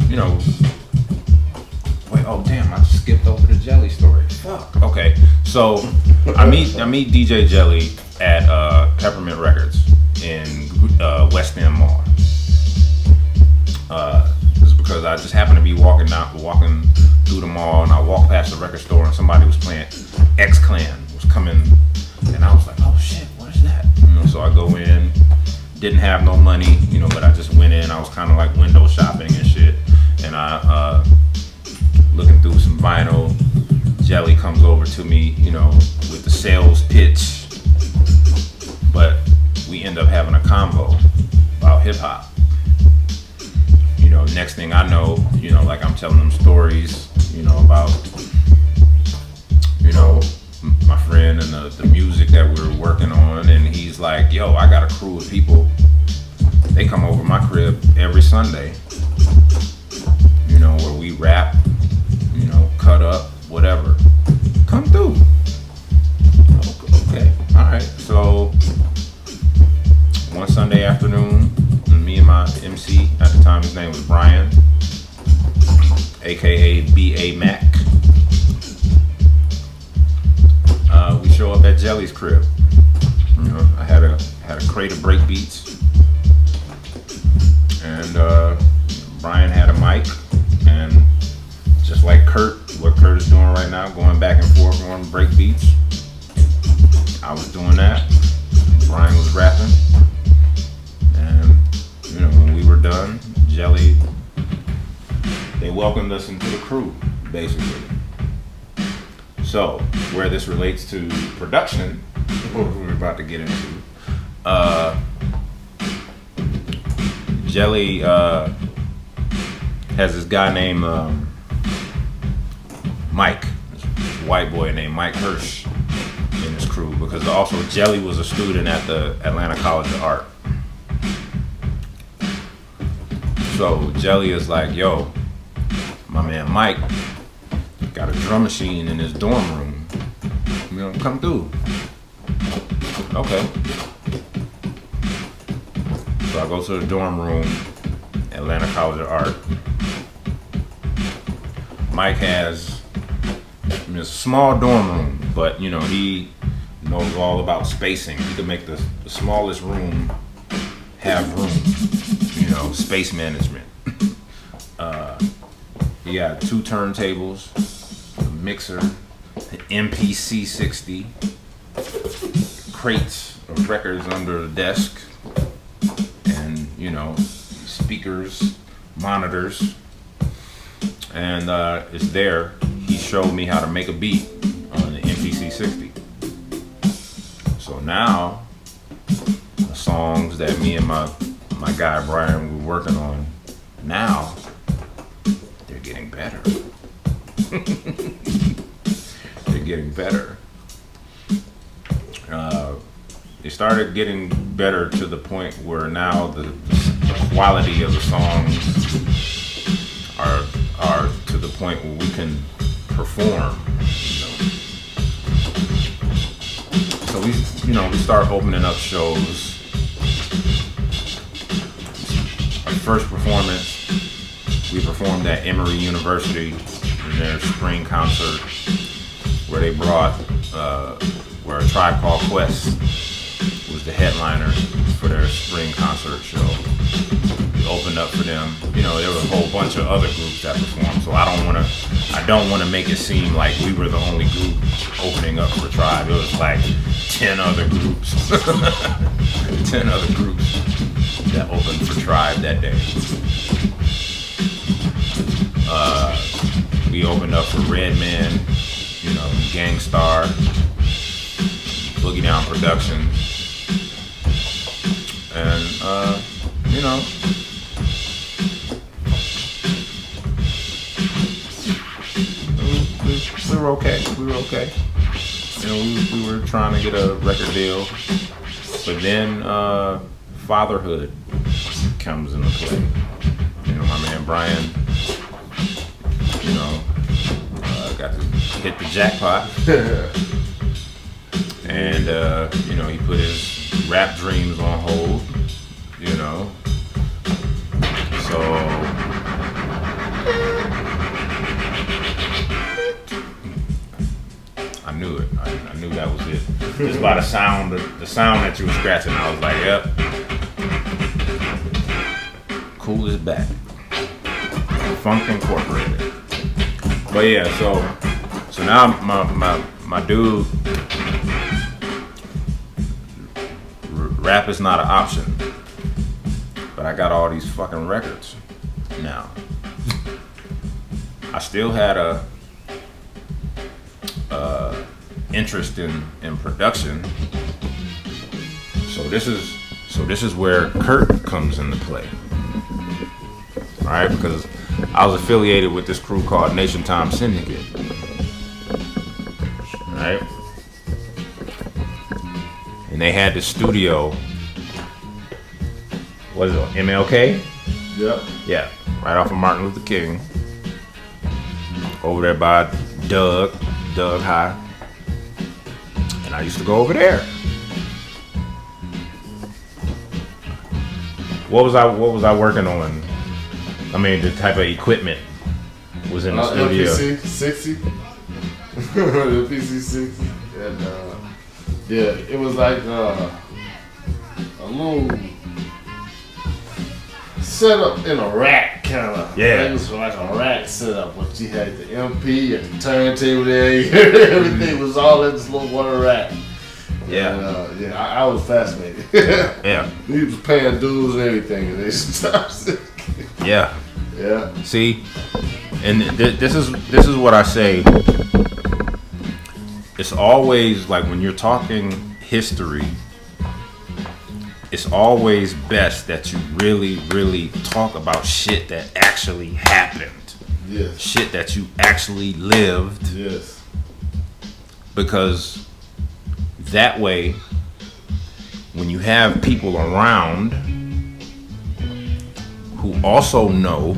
Speaker 2: you know, wait, oh damn, I skipped over the Jelly story. Fuck. Okay, so I meet DJ Jelly at Peppermint Records in West End Mall. Just because I just happened to be walking through the mall, and I walked past the record store, and somebody was playing X-Clan was coming, and I was like, oh shit, what is that? You know, so I go in. Didn't have no money, you know, but I just went in. I was kind of like window shopping and shit, and I looking through some vinyl. Jelly comes over to me, you know, with the sales pitch, but we end up having a convo about hip hop. You know, next thing I know, you know, like I'm telling them stories, you know, about, you know, my friend and the music that we were working on, and he's like, yo, I got a crew of people. They come over my crib every Sunday, you know, where we rap, you know, cut up, whatever. Come through. Okay, all right. So one Sunday afternoon, me and my MC at the time, his name was Brian, aka B.A. Mac. We show up at Jelly's crib. You know, I had a crate of break beats, and Brian had a mic, and just like Curt, what Curt is doing right now, going back and forth on break beats, I was doing that. Brian was rapping, and you know, when we were done, Jelly, they welcomed us into the crew, basically. So, where this relates to production, what we're about to get into, Jelly has this guy named Mike, this white boy named Mike Hirsch in his crew, because also Jelly was a student at the Atlanta College of Art. So Jelly is like, yo, my man Mike got a drum machine in his dorm room. You know, come through. Okay. So I go to the dorm room, Atlanta College of Art. Mike has, I mean, it's a small dorm room, but you know, he knows all about spacing. He could make the smallest room have room, you know, space management. He got 2 turntables, a mixer, an MPC 60, crates of records under the desk, and you know, speakers, monitors, and it's there. He showed me how to make a beat on the MPC 60. So now the songs that me and my guy Brian were working on, now they're getting better. They're getting better. They started getting better to the point where now the quality of the songs are to the point where we can perform. So we start opening up shows. Our first performance, we performed at Emory University in their spring concert, where they brought where a Tribe Called Quest was the headliner for their spring concert show. We opened up for them. You know, there were a whole bunch of other groups that performed, so I don't want to make it seem like we were the only group opening up for Tribe. It was like 10 other groups. 10 other groups that opened for Tribe that day. We opened up for Redman, you know, Gangstar, Boogie Down Productions, and you know, we were okay. We were okay. You know, we were trying to get a record deal, but then fatherhood comes into play. You know, my man Brian, you know, got to hit the jackpot, and you know, he put his rap dreams on hold. You know, so I knew it. I knew that was it. Just by the sound that you were scratching, I was like, yep. Cool is back. Funk Incorporated. But yeah, so now my dude, rap is not an option. But I got all these fucking records now. I still had a interest in production. So this is where Curt comes into play. Alright, because I was affiliated with this crew called Nation Time Syndicate. Alright? and they had the studio. What is it? MLK?
Speaker 1: Yep.
Speaker 2: Yeah, right off of Martin Luther King. Over there by Doug High. And I used to go over there. What was I working on? I mean, the type of equipment was in the studio.
Speaker 1: LPC 60. LPC 60. And yeah, it was like a little setup in a rack kind of.
Speaker 2: Yeah.
Speaker 1: It was like a rack setup, but you had the MP and the turntable there. Everything was all in this little one rack.
Speaker 2: Yeah.
Speaker 1: And, I was fascinated.
Speaker 2: Yeah.
Speaker 1: He was paying dues and everything in these times.
Speaker 2: Yeah.
Speaker 1: Yeah.
Speaker 2: See, and this is what I say. It's always like when you're talking history, it's always best that you really, really talk about shit that actually happened.
Speaker 1: Yes.
Speaker 2: Shit that you actually lived.
Speaker 1: Yes.
Speaker 2: Because that way, when you have people around who also know,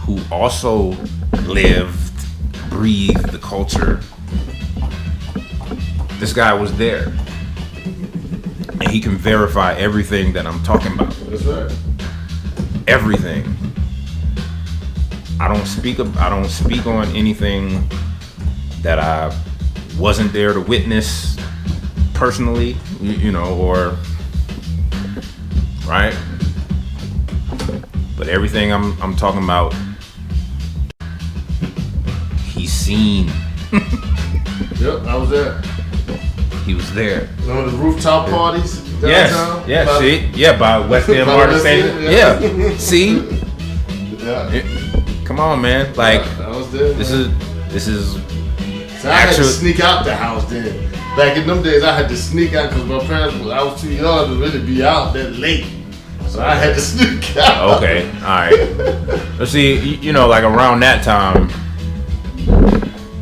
Speaker 2: who also lived, breathed the culture, this guy was there. And he can verify everything that I'm talking about.
Speaker 1: That's right.
Speaker 2: Everything. I don't speak on anything that I wasn't there to witness personally, you know, or right. But everything I'm talking about, he's seen.
Speaker 1: Yep, I was there.
Speaker 2: He was there.
Speaker 1: On the rooftop parties downtown?
Speaker 2: Yes.
Speaker 1: By,
Speaker 2: See, yeah, by West End
Speaker 1: by
Speaker 2: Market
Speaker 1: West
Speaker 2: Station.
Speaker 1: End,
Speaker 2: Yeah. See,
Speaker 1: Yeah.
Speaker 2: come on, man. Like,
Speaker 1: I was there.
Speaker 2: this is.
Speaker 1: So I had to sneak out the house then. Back in them days, I had to sneak out because my parents, I was too young to really be out that late. So I had to sneak out.
Speaker 2: Okay, all right. Let's see, you know, like around that time,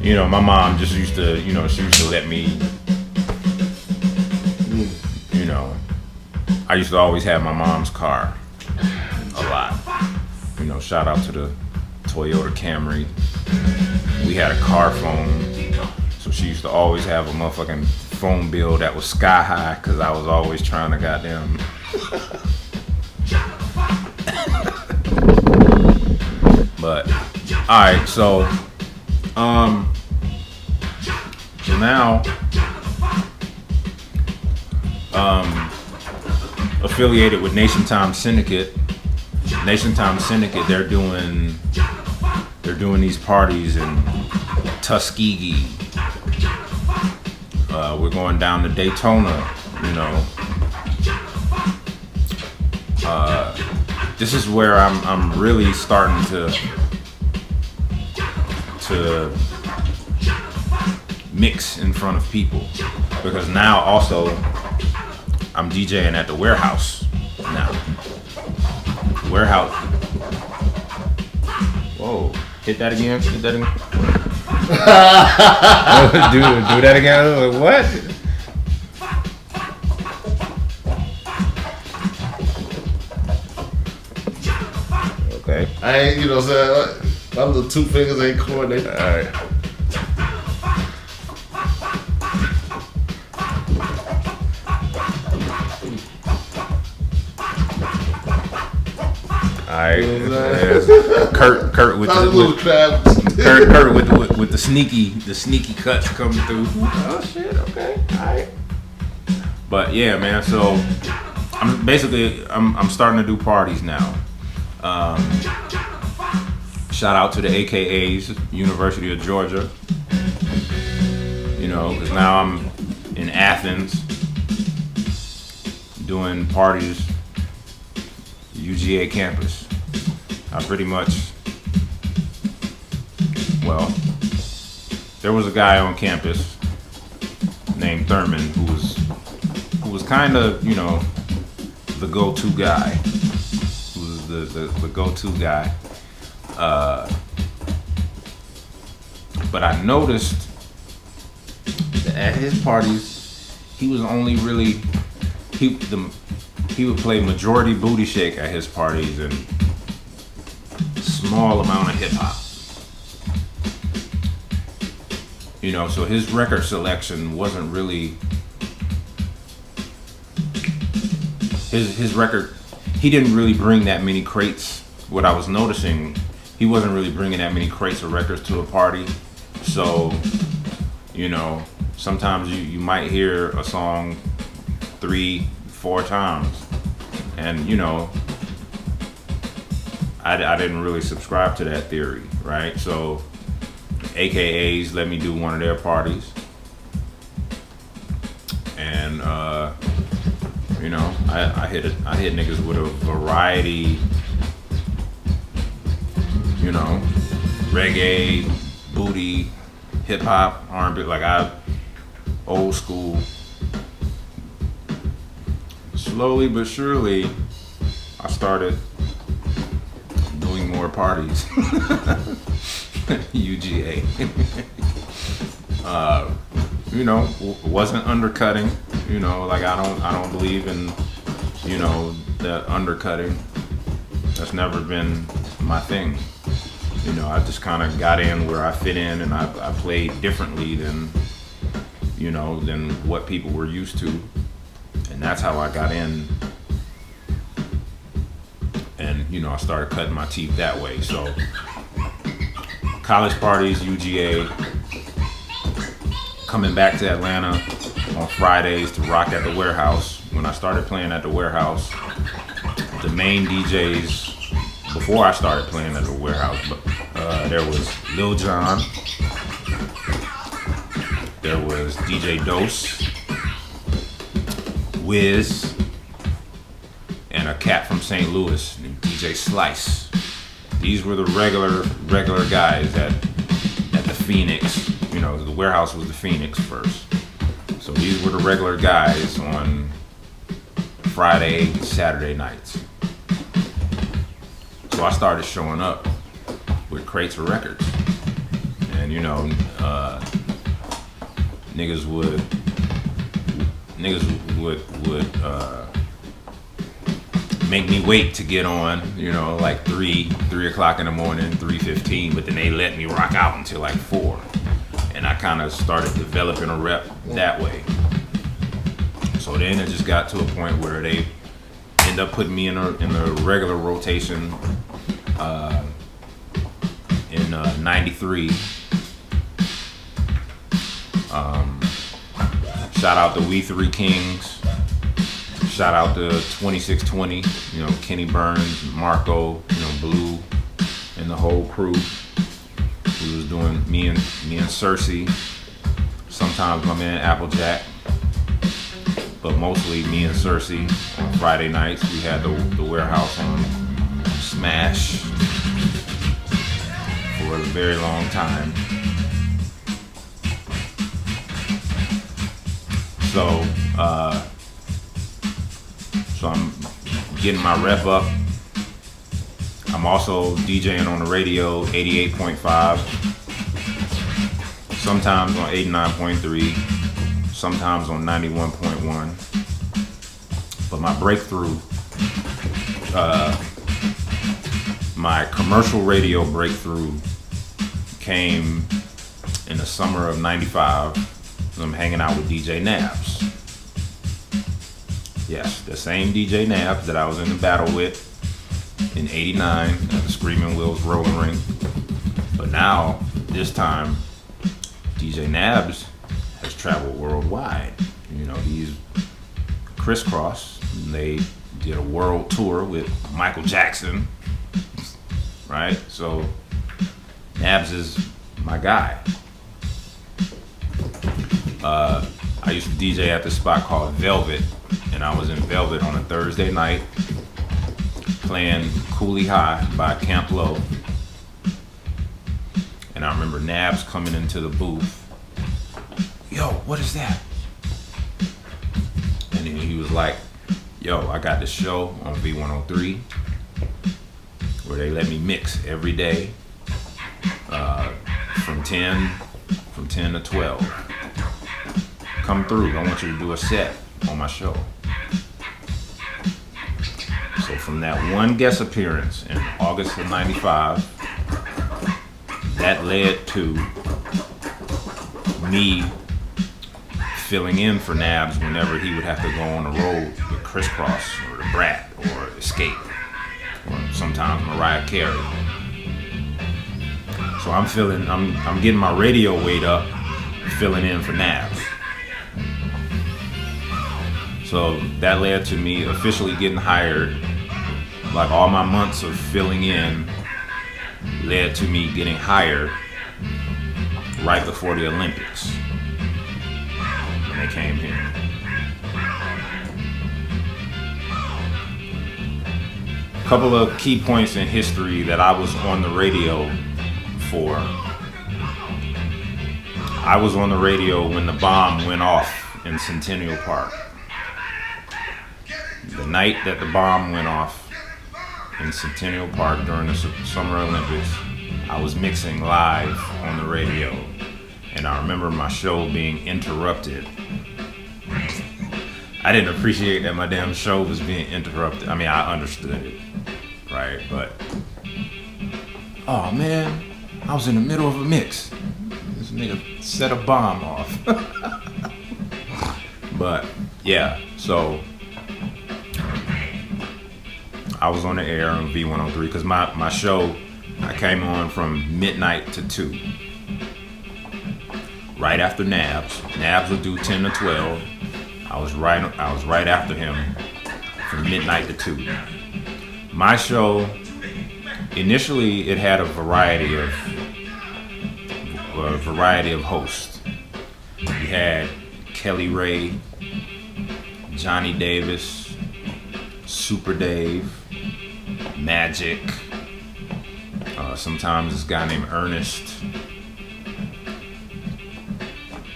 Speaker 2: you know, my mom just used to, you know, she used to let me, you know, I used to always have my mom's car a lot. You know, shout out to the Toyota Camry. We had a car phone, so she used to always have a motherfucking phone bill that was sky high because I was always trying to goddamn. But alright, so now affiliated with Nation Time Syndicate. Nation Time Syndicate, they're doing these parties in Tuskegee. We're going down to Daytona, you know. This is where I'm really starting to mix in front of people, because now also I'm DJing at the warehouse now. Warehouse. Whoa! Hit that again. Hit that again. do that again. Like, what? Okay.
Speaker 1: I ain't, you know what I'm saying? My little two fingers ain't coordinated.
Speaker 2: Alright. Alright. Curt with the sneaky cuts coming through. Oh shit, okay. Alright. But yeah, man, so I'm starting to do parties now. Shout out to the AKAs, University of Georgia. You know, because now I'm in Athens doing parties, UGA campus. I pretty much, well, there was a guy on campus named Thurman who was kind of, you know, the go-to guy. Who was the go-to guy. But I noticed that at his parties, he was only really he would play majority booty shake at his parties and small amount of hip hop. You know, so his record selection wasn't really his record. He didn't really bring that many crates. What I was noticing, he wasn't really bringing that many crates of records to a party. So, you know, sometimes you might hear a song 3-4 times, and you know, I didn't really subscribe to that theory, right? So AKAs let me do one of their parties, and you know, I hit niggas with a variety, you know, reggae, booty, hip hop, R&B, like old school. Slowly but surely, I started doing more parties. UGA. You know, wasn't undercutting. You know, like I don't believe in, you know, that undercutting. That's never been my thing. You know, I just kind of got in where I fit in, and I played differently than, you know, than what people were used to, and that's how I got in. And you know, I started cutting my teeth that way. So college parties, UGA, coming back to Atlanta on Fridays to rock at the Warehouse. When I started playing at the Warehouse, the main DJs before I started playing at the Warehouse, there was Lil Jon, there was DJ Dose, Wiz, and a cat from St. Louis named DJ Slice. These were the regular guys at the Phoenix. You know, the Warehouse was the Phoenix first. So these were the regular guys on Friday, Saturday nights. So I started showing up with crates of records, and you know, niggas would make me wait to get on, you know, like 3 o'clock in the morning, 3:15, but then they let me rock out until like 4, and I kind of started developing a rep that way. So then it just got to a point where they end up putting me in a regular rotation in 93. Shout out to We Three Kings. Shout out to 2620, you know, Kenny Burns, Marco, you know, Blue, and the whole crew. We was doing me and Cersei. Sometimes my man Applejack, but mostly me and Cersei. On Friday nights, we had the Warehouse on Smash for a very long time. So I'm getting my rep up. I'm also DJing on the radio, 88.5, sometimes on 89.3, sometimes on 91.1. But my breakthrough, my commercial radio breakthrough came in the summer of 95. I'm hanging out with DJ Nabs. Yes, the same DJ Nabs that I was in the battle with in 89 at the Screaming Wills Rolling Ring. But now, this time, DJ Nabs has traveled worldwide. You know, he's crisscross. They did a world tour with Michael Jackson, right? So, Nabs is my guy. I used to DJ at this spot called Velvet, and I was in Velvet on a Thursday night playing Coolie High by Camp Low. And I remember Nabs coming into the booth. Yo, what is that? And then he was like, yo, I got this show on V103 where they let me mix every day from 10 to 12. Come through. I want you to do a set on my show. So from that one guest appearance in August of '95, that led to me filling in for Nabs whenever he would have to go on the road with Crisscross or the Brat or Escape or sometimes Mariah Carey. So I'm getting my radio weight up, filling in for Nabs. So that led to me officially getting hired. Like all my months of filling in led to me getting hired right before the Olympics when they came here. A couple of key points in history that I was on the radio for. I was on the radio when the bomb went off in Centennial Park. The night that the bomb went off in Centennial Park during the Summer Olympics, I was mixing live on the radio, and I remember my show being interrupted. I didn't appreciate that my damn show was being interrupted. I mean, I understood it, right? But, oh man, I was in the middle of a mix. This nigga set a bomb off. But, yeah, so I was on the air on V103 because my show, I came on from midnight to 2. Right after Nabs. Nabs would do 10 to 12. I was right after him from midnight to 2. My show, initially it had a variety of hosts. We had Kelly Ray, Johnny Davis, Super Dave, Magic, sometimes this guy named Ernest.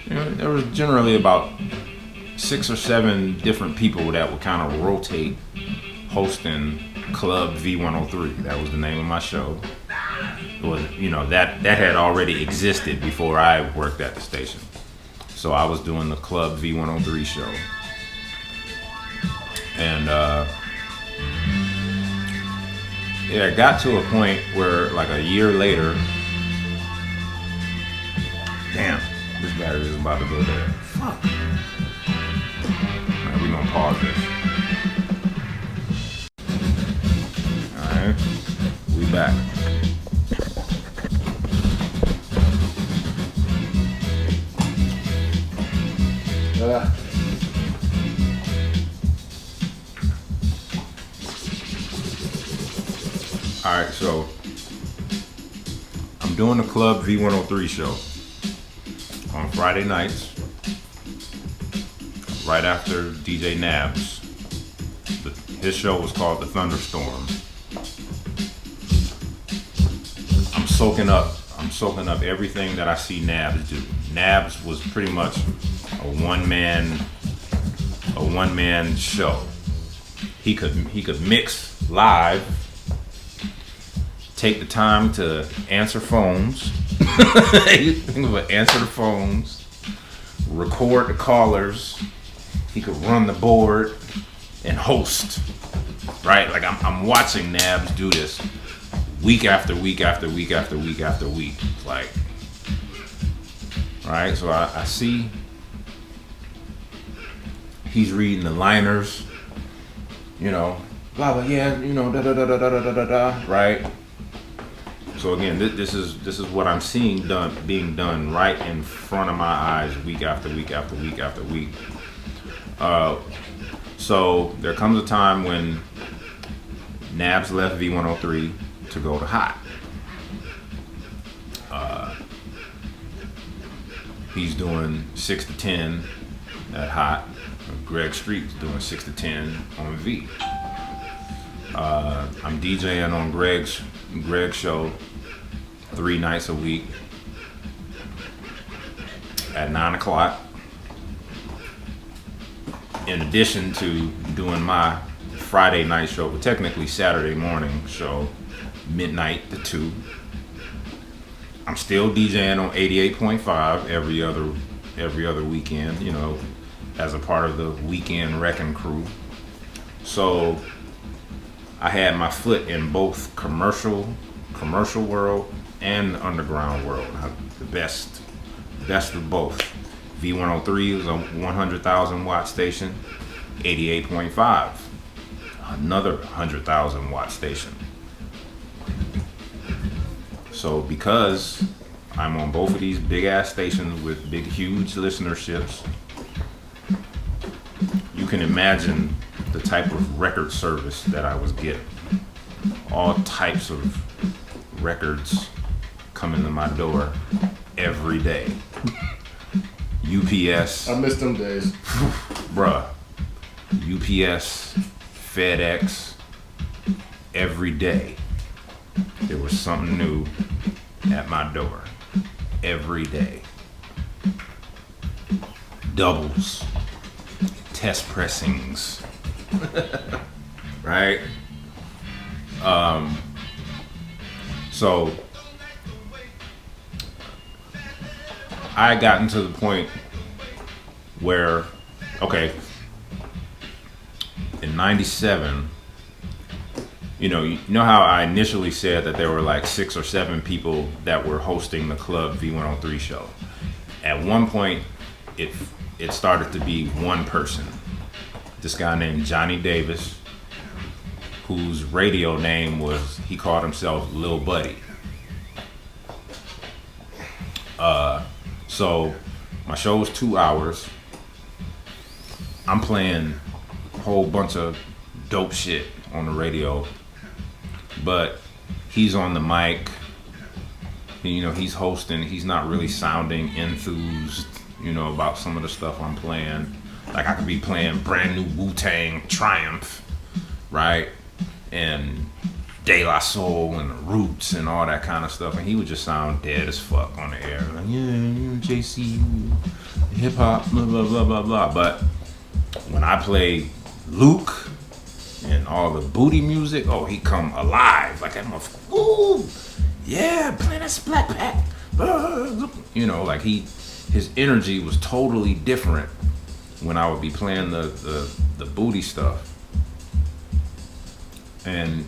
Speaker 2: You know, there was generally about 6 or 7 different people that would kind of rotate hosting Club V103. That was the name of my show. It was, you know, that had already existed before I worked at the station. So I was doing the Club V103 show. And yeah, it got to a point where like a year later, damn, this battery is about to go dead. Fuck. Alright, we're gonna pause this. Alright, we back. Alright, so I'm doing the Club V103 show on Friday nights, right after DJ Nabs. His show was called The Thunderstorm. I'm soaking up everything that I see Nabs do. Nabs was pretty much a one-man show. He could mix live, take the time to answer phones. Answer the phones, record the callers. He could run the board and host. Right? Like I'm watching Nabs do this week after week after week after week after week. Like, right? So I see he's reading the liners, you know, blah blah, yeah, you know, da da da da da da da da, right? So again, this is what I'm seeing being done right in front of my eyes, week after week after week after week. So there comes a time when Nabs left V103 to go to Hot. He's doing 6 to 10 at Hot. Greg Street's doing 6 to 10 on V. I'm DJing on Greg's show 3 nights a week at 9 o'clock. In addition to doing my Friday night show, but technically Saturday morning show, midnight to 2. I'm still DJing on 88.5 every other weekend, you know, as a part of the Weekend Wrecking crew. So I had my foot in both commercial world and the underground world. The best of both. V103 was a 100,000 watt station. 88.5, another 100,000 watt station. So because I'm on both of these big ass stations with big, huge listenerships, you can imagine the type of record service that I was getting. All types of records coming to my door every day. UPS.
Speaker 1: I miss them days.
Speaker 2: Bruh. UPS, FedEx, every day there was something new at my door. Every day. Doubles, test pressings, right? So I had gotten to the point where, okay, in 97, you know how I initially said that there were like 6 or 7 people that were hosting the Club V103 show. At one point, it started to be one person. This guy named Johnny Davis, whose radio name was, he called himself Lil Buddy. So my show was 2 hours. I'm playing a whole bunch of dope shit on the radio, but he's on the mic. He's hosting. He's not really sounding enthused, about some of the stuff I'm playing. Like I could be playing brand new Wu-Tang Triumph, right? And De La Soul and the Roots and all that kind of stuff, and he would just sound dead as fuck on the air. Like, yeah, JayCee, hip hop, blah blah blah blah blah. But when I play Luke and all the booty music, oh, he come alive like that motherfucker. Ooh, yeah, playing that Splat Pack. Like his energy was totally different when I would be playing the booty stuff. And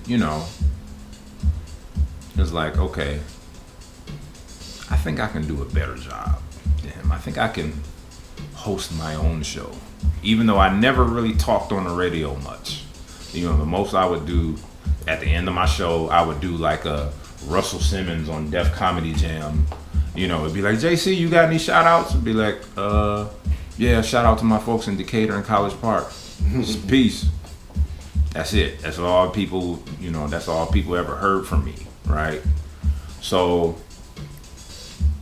Speaker 2: it's like, okay, I think I can do a better job than him. I think I can host my own show, even though I never really talked on the radio much. The most I would do at the end of my show, I would do like a Russell Simmons on Def Comedy Jam. It'd be like, JayCee, you got any shout outs? It'd be like, yeah, shout out to my folks in Decatur and College Park. Peace. That's it. That's all people, that's all people ever heard from me, right? So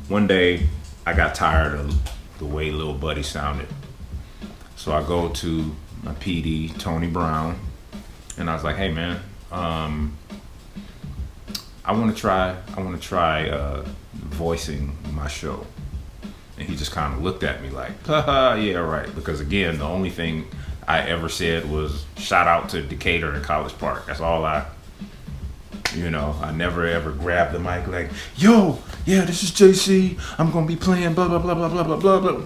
Speaker 2: one day I got tired of the way Lil Buddy sounded. So I go to my PD, Tony Brown, and I was like, hey man, I want to try voicing my show. And he just kind of looked at me like, haha, yeah, right. Because again, the only thing I ever said was shout out to Decatur and College Park. That's all I never ever grabbed the mic like, yo, yeah, this is JayCee. I'm going to be playing blah, blah, blah, blah, blah, blah, blah.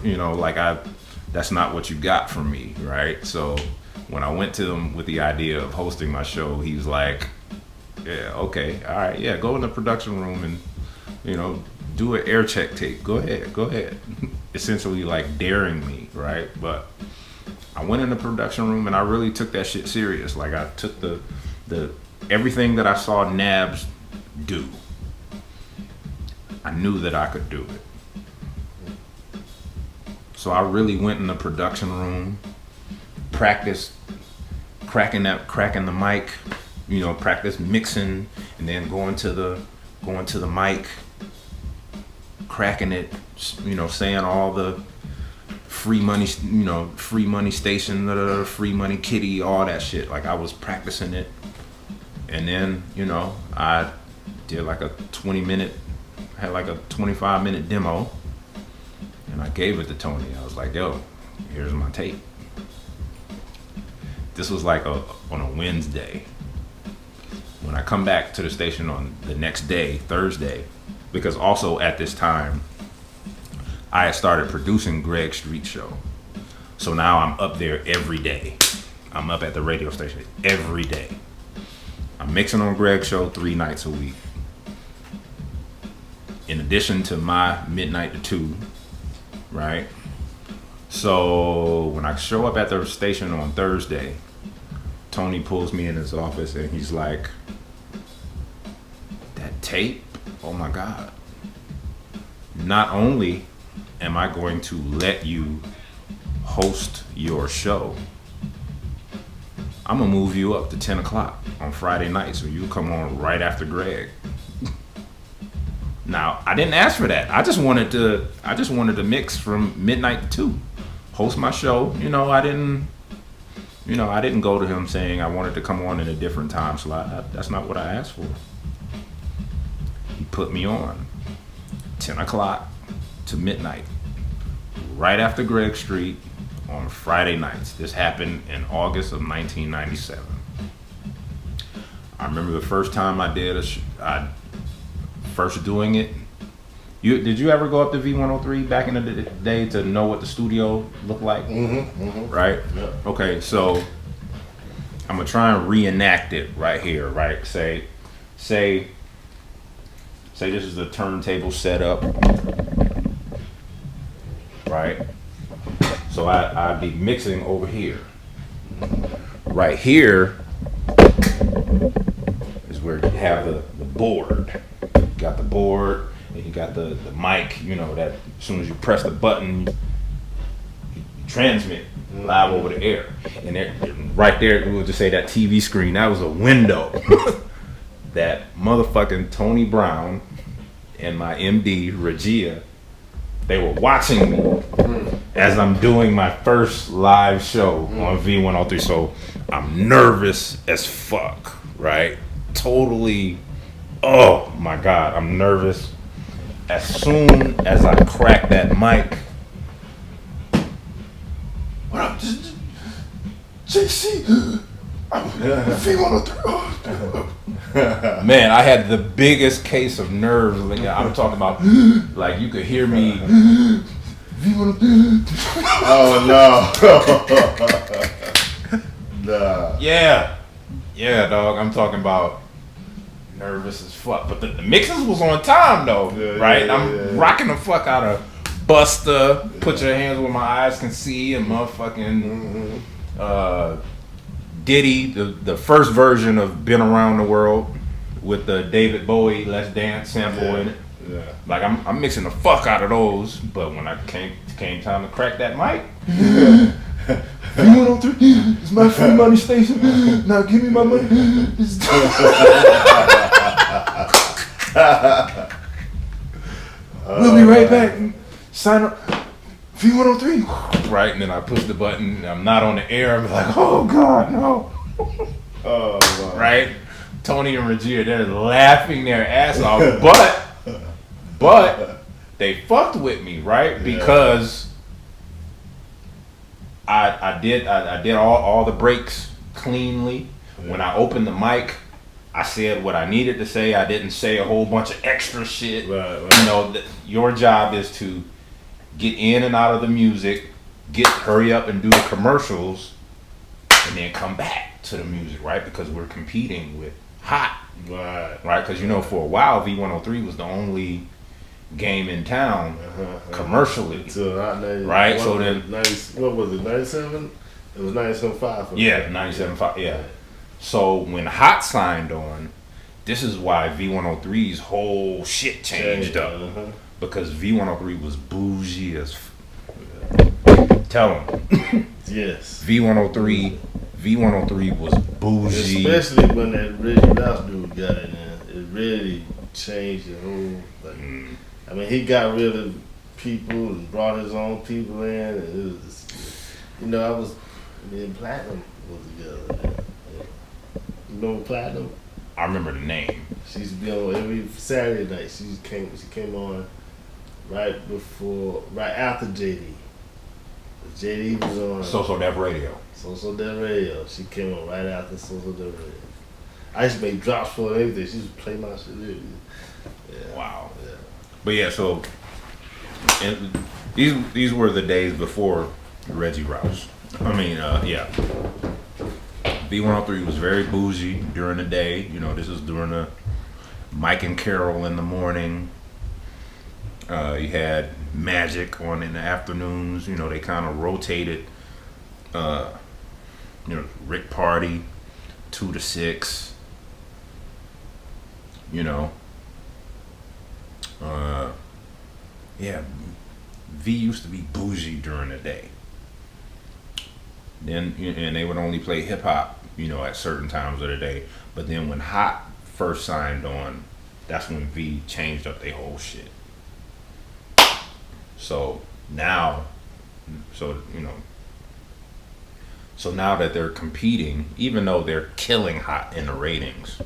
Speaker 2: That's not what you got from me, right? So when I went to him with the idea of hosting my show, he was like, yeah, okay, all right, yeah, go in the production room and, do an air check tape. Go ahead. Essentially like daring me, right? But I went in the production room and I really took that shit serious. Like I took the everything that I saw Nabs do. I knew that I could do it. So I really went in the production room, practiced cracking the mic, practice mixing, and then going to the mic, cracking it, saying all the free money, free money station, free money kitty, all that shit. Like I was practicing it. And then, I did like a 25-minute demo, and I gave it to Tony. I was like, yo, here's my tape. This was like on a Wednesday. When I come back to the station on the next day, Thursday, because also at this time, I had started producing Greg Street Show. So now I'm up there every day. I'm up at the radio station every day. I'm mixing on Greg's show 3 nights a week. In addition to my midnight to 2, right? So when I show up at the station on Thursday, Tony pulls me in his office and he's like, that tape? Oh my God. Not only am I going to let you host your show, I'm gonna move you up to 10 o'clock on Friday night so you come on right after Greg. Now, I didn't ask for that. I just wanted to mix from midnight to 2. Host my show. I didn't go to him saying I wanted to come on in a different time slot. That's not what I asked for. He put me on 10 o'clock to midnight, right after Greg Street on Friday nights. This happened in August of 1997. I remember the first time I did first doing it. Did you ever go up to V103 back in the day to know what the studio looked like? Right?
Speaker 1: Yeah.
Speaker 2: Okay, so I'm gonna try and reenact it right here, right? Say this is the turntable setup, right? So I'd be mixing over here. Right here is where you have the board. You got the board. You got the mic, that as soon as you press the button, you transmit live over the air. And there, right there, we'll just say that TV screen, that was a window that motherfucking Tony Brown and my MD, Regia, they were watching me as I'm doing my first live show on V103. So I'm nervous as fuck, right? Totally, oh my God, I'm nervous. As soon as I crack that mic, what up, JayCee? I'm V103. Man, I had the biggest case of nerves. I'm talking about, like, you could hear me. V103.
Speaker 1: Oh no. Nah.
Speaker 2: Yeah, dog. I'm talking about nervous as fuck, but the mixes was on time though, right? I'm rocking the fuck out of Buster, Put Your Hands Where My Eyes Can See, and motherfucking Diddy, the first version of Been Around the World with the David Bowie Let's Dance sample in it. Yeah. Like I'm mixing the fuck out of those, but when I came time to crack that mic, V103 is my free money station. Now give me my money. We'll be right back. Sign up. V103. Right, and then I push the button. And I'm not on the air. I'm like, oh God, no.
Speaker 1: Oh, wow.
Speaker 2: Right? Tony and Regia, they're laughing their ass off, but they fucked with me, right? Because I did all the breaks cleanly. Yeah. When I opened the mic, I said what I needed to say. I didn't say a whole bunch of extra shit. Right. Your job is to get in and out of the music, hurry up and do the commercials, and then come back to the music, right? Because we're competing with Hot, right? Because for a while V103 was the only game in town commercially, right? So then,
Speaker 1: what was it? 97? It was 97.5.
Speaker 2: Yeah, 97.5. Yeah. So when Hot signed on, this is why V103's whole shit changed up, because V103 was bougie as. Tell them.
Speaker 1: Yes.
Speaker 2: V103 was bougie.
Speaker 1: Especially when that Reggie Rouse dude got in there, it really changed the whole. I mean, he got rid of people and brought his own people in. And it was, me and Platinum was together. Yeah. You know Platinum?
Speaker 2: I remember the name.
Speaker 1: She used to be on every Saturday night. She came on right after JD. JD was on
Speaker 2: So Dev Radio.
Speaker 1: So Dev Radio. She came on right after So Dev Radio. I used to make drops for her and everything. She used to play my shit. Yeah.
Speaker 2: Wow. Yeah. But yeah, so these were the days before Reggie Rouse. I mean, yeah. V103 was very bougie during the day. You know, this is during the Mike and Carol in the morning. You had Magic on in the afternoons. You know, they kind of rotated. You know, Rick Party, 2 to 6. You know, yeah, V used to be bougie during the day. Then and they would only play hip hop, you know, at certain times of the day. But then when Hot first signed on, that's when V changed up their whole shit. So now, you know, so now that they're competing, even though they're killing Hot in the ratings,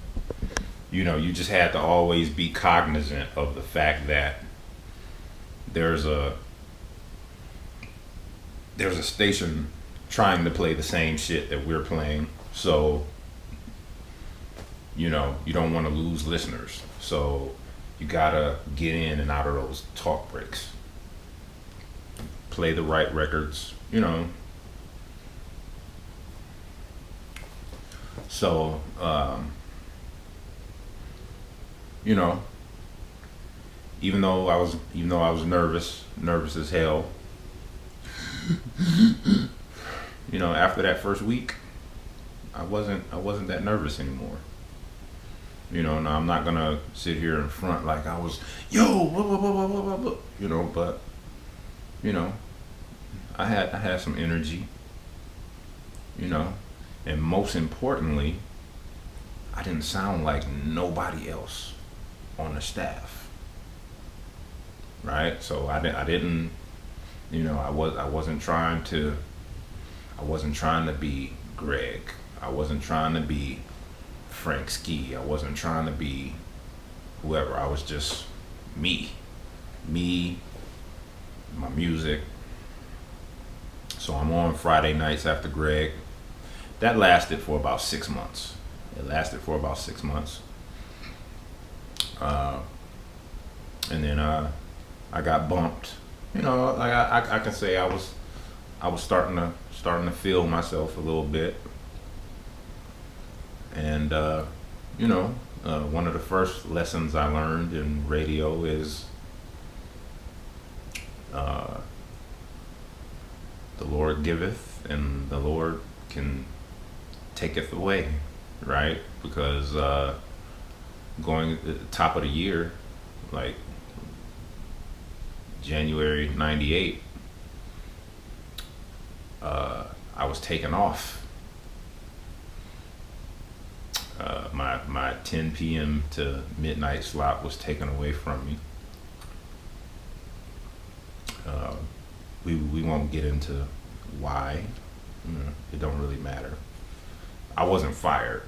Speaker 2: you know, you just had to always be cognizant of the fact that there's a station trying to play the same shit that we're playing. So, you know, you don't want to lose listeners. So you gotta get in and out of those talk breaks. Play the right records, you know. So, you know, even though I was nervous as hell, you know, after that first week, I wasn't that nervous anymore. You know, now I'm not gonna sit here in front like I was, yo, blah, you know, but, you know, I had some energy, you know, and most importantly, I didn't sound like nobody else on the staff, right? So I didn't, you know, I wasn't trying to be Greg. I wasn't trying to be Frank Ski. I wasn't trying to be whoever. I was just me, my music. So I'm on Friday nights after Greg. That lasted for about 6 months. And then I got bumped. You know, I can say I was starting to feel myself a little bit. And you know, one of the first lessons I learned in radio is the Lord giveth and the Lord can taketh away, right? Because going at the top of the year, like January '98, I was taken off. My 10 p.m. to midnight slot was taken away from me. We won't get into why. It don't really matter. I wasn't fired.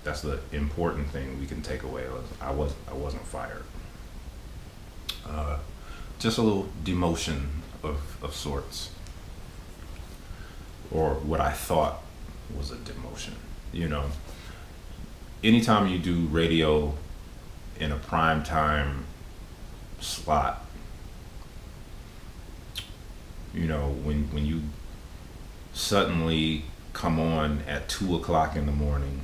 Speaker 2: That's the important thing we can take away. I wasn't fired. Just a little demotion of sorts, or what I thought was a demotion. You know, anytime you do radio in a prime time slot, you know, when you suddenly come on at 2:00 in the morning,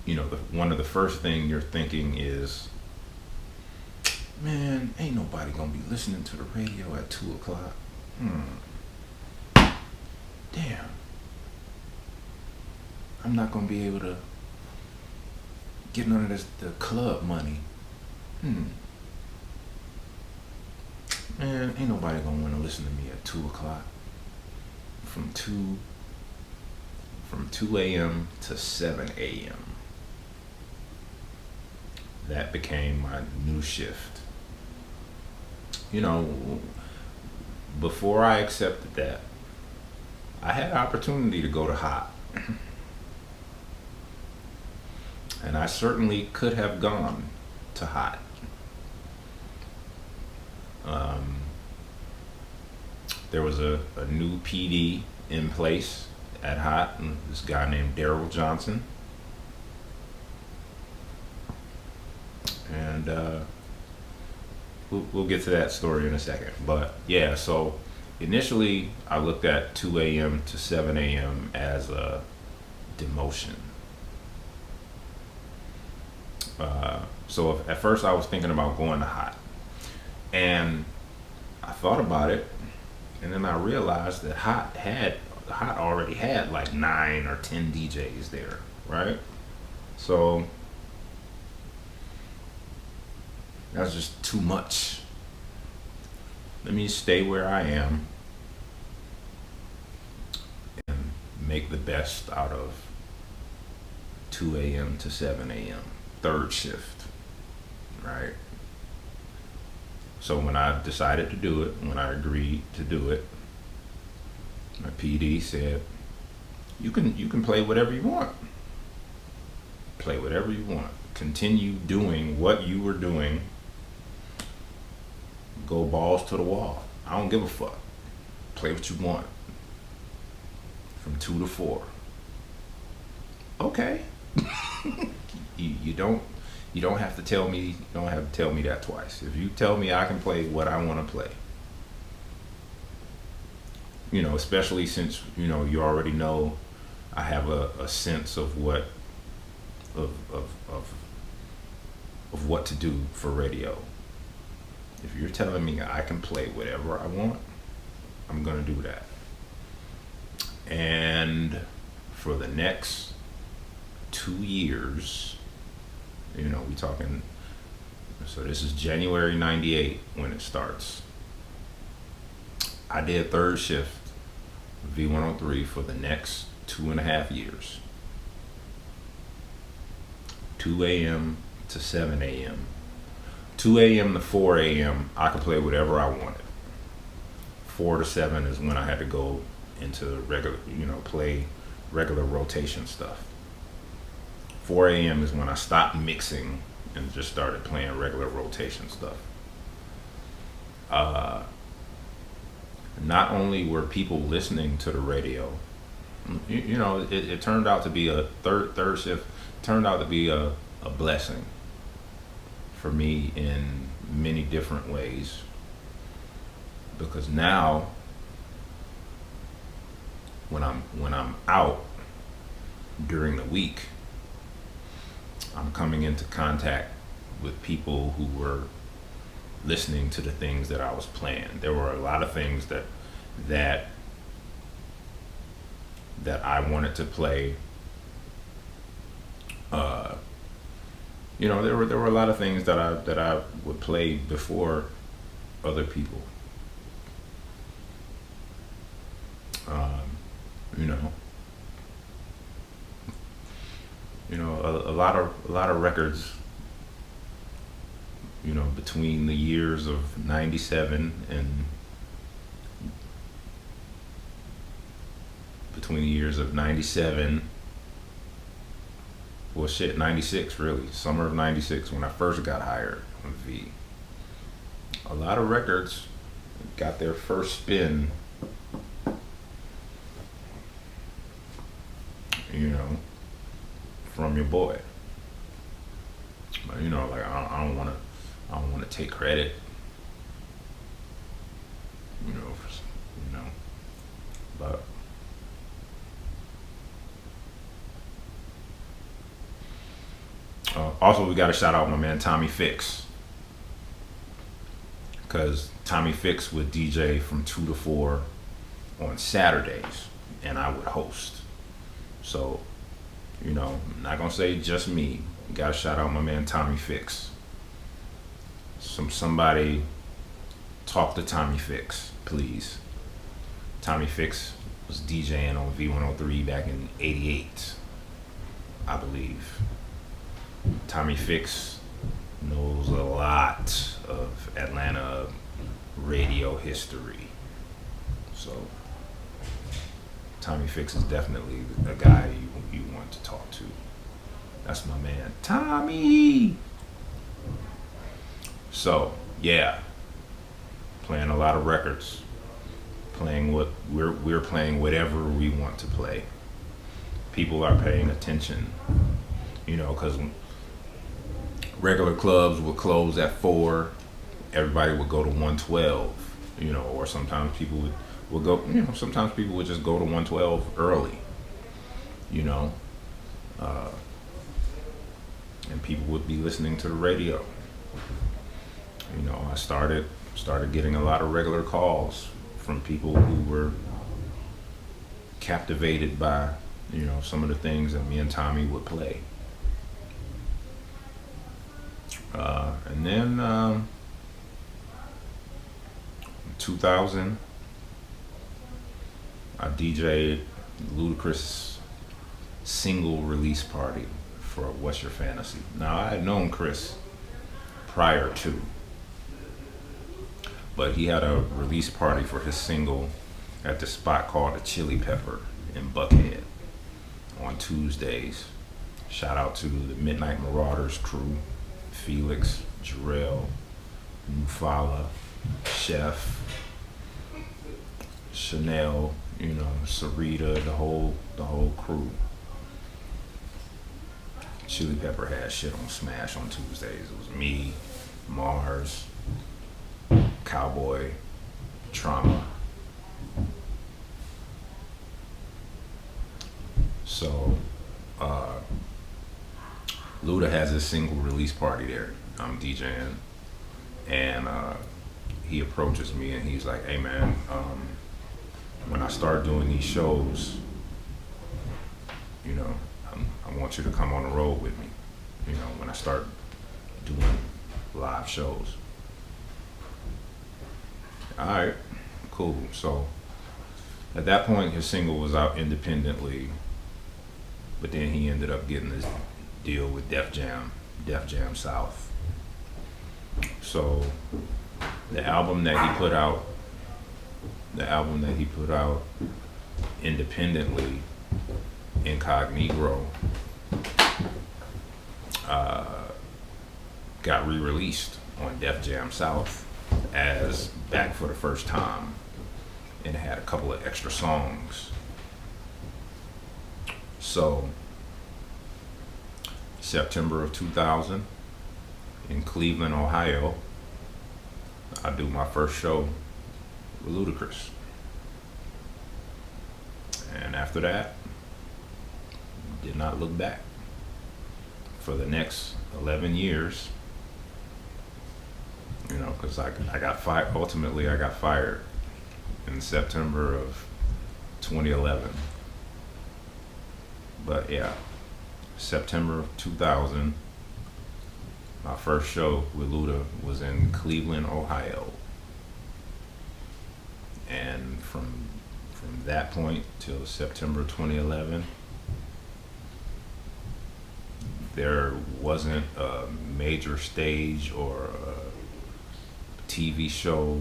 Speaker 2: you know, one of the first thing you're thinking is, man, ain't nobody gonna be listening to the radio at 2:00. Damn. I'm not gonna be able to get none of the club money. Man, ain't nobody gonna want to listen to me at 2:00. From 2 a.m. to 7 a.m. That became my new shift. You know, before I accepted that, I had an opportunity to go to Hot. And I certainly could have gone to Hot. There was a new PD in place at Hot, and this guy named Daryl Johnson. And we'll get to that story in a second. But yeah, so initially I looked at 2 a.m. to 7 a.m. as a demotion. So at first I was thinking about going to hot, and I thought about it, and then I realized that hot already had like 9 or 10 DJs there, right? So that's just too much. Let me stay where I am and make the best out of 2 a.m. to 7 a.m. third shift, right? So when I decided to do it, when I agreed to do it, my PD said, you can play whatever you want. Play whatever you want. Continue doing what you were doing. Go balls to the wall. I don't give a fuck. Play what you want. From 2 to 4. Okay. You don't have to tell me. You don't have to tell me that twice. If you tell me I can play what I want to play, you know, especially since you already know I have a sense of what what to do for radio. If you're telling me I can play whatever I want, I'm gonna do that. And for the next 2 years, we talking, so this is January 98 when it starts. I did third shift V103 for the next 2.5 years. 2 a.m. to 7 a.m. 2 a.m. to 4 a.m. I could play whatever I wanted. 4 to 7 is when I had to go into regular, play regular rotation stuff. 4 a.m. is when I stopped mixing and just started playing regular rotation stuff. Not only were people listening to the radio, it turned out to be a third shift, turned out to be a blessing for me in many different ways, because now when I'm out during the week, I'm coming into contact with people who were listening to the things that I was playing. There were a lot of things that I wanted to play. There were a lot of things that I would play before other people. A lot of records, between the years of 97 and between the years of 97, 96 really, summer of 96 when I first got hired on V. A lot of records got their first spin, from your boy. But I don't want to take credit, but also we got to shout out my man Tommy Fix, because Tommy Fix would DJ from 2 to 4 on Saturdays, and I would host. So, I'm not gonna say just me. Gotta shout out my man Tommy Fix. Somebody talk to Tommy Fix, please. Tommy Fix was DJing on V103 back in '88, I believe. Tommy Fix knows a lot of Atlanta radio history. So Tommy Fix is definitely a guy you want to talk to. That's my man, Tommy. So, yeah, playing a lot of records, playing what we're playing whatever we want to play. People are paying attention, because regular clubs would close at 4, everybody would go to 112, or sometimes people would go. You know, sometimes people would just go to 112 early. You know, and people would be listening to the radio. You know, I started getting a lot of regular calls from people who were captivated by, you know, some of the things that me and Tommy would play. And then in 2000, I DJ'd Ludacris' single release party for What's Your Fantasy. Now, I had known Chris prior to, but he had a release party for his single at this spot called the Chili Pepper in Buckhead on Tuesdays. Shout out to the Midnight Marauders crew, Felix, Jarrell, Mufala, Chef, Chanel, you know, Sarita, the whole crew. Chili Pepper had shit on Smash on Tuesdays. It was me, Mars, Cowboy, Trauma. So, Luda has his single release party there. I'm DJing, and he approaches me and he's like, "Hey man, when I start doing these shows, you know, I want you to come on the road with me. You know, when I start doing live shows." All right, cool. So at that point, his single was out independently, but then he ended up getting this deal with Def Jam South. So the album that he put out independently, Incognito, got re-released on Def Jam South as Back for the First Time, and it had a couple of extra songs. So September of 2000 in Cleveland, Ohio, I do my first show with Ludacris. And after that, did not look back. For the next 11 years, you know, because I got fired. Ultimately, I got fired in September of 2011. But yeah, September of 2000, my first show with Luda was in Cleveland, Ohio. And from that point till September 2011, there wasn't a major stage or a TV show,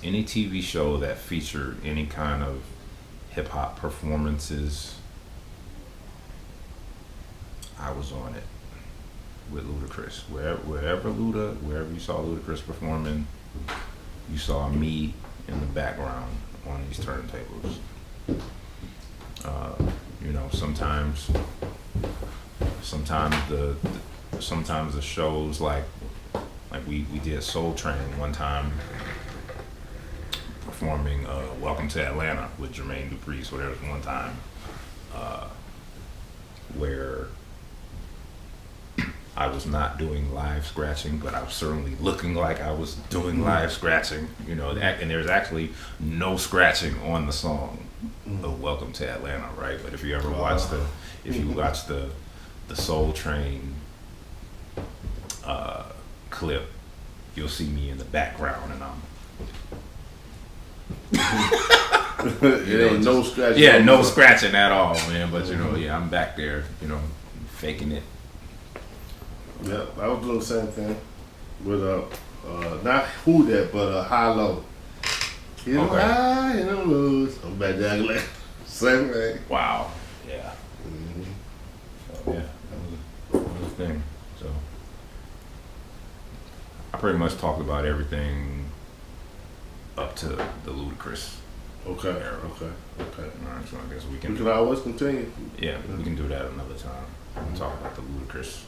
Speaker 2: any TV show that featured any kind of hip hop performances. I was on it with Ludacris. Wherever you saw Ludacris performing, you saw me in the background on these turntables. You know, sometimes the shows like we did Soul Train one time, performing Welcome to Atlanta with Jermaine Dupri. So there was one time where I was not doing live scratching, but I was certainly looking like I was doing live scratching, you know, and there's actually no scratching on the song of Welcome to Atlanta, right? But if you ever watch the Soul Train clip, you'll see me in the background and
Speaker 1: it ain't no scratching.
Speaker 2: Yeah, no scratching at all, man. But you know, yeah, I'm back there, you know, faking it.
Speaker 1: Yeah, I was doing the same thing with not who that, but high low. You know, high and them lows. I'm back there like same thing.
Speaker 2: Wow. Yeah. Mm-hmm. So, yeah, that was a thing. So I pretty much talked about everything up to the Ludacris.
Speaker 1: Okay.
Speaker 2: Era.
Speaker 1: Okay.
Speaker 2: All right. So I guess we can
Speaker 1: always continue.
Speaker 2: Yeah, we can do that another time. We'll talk about the Ludacris.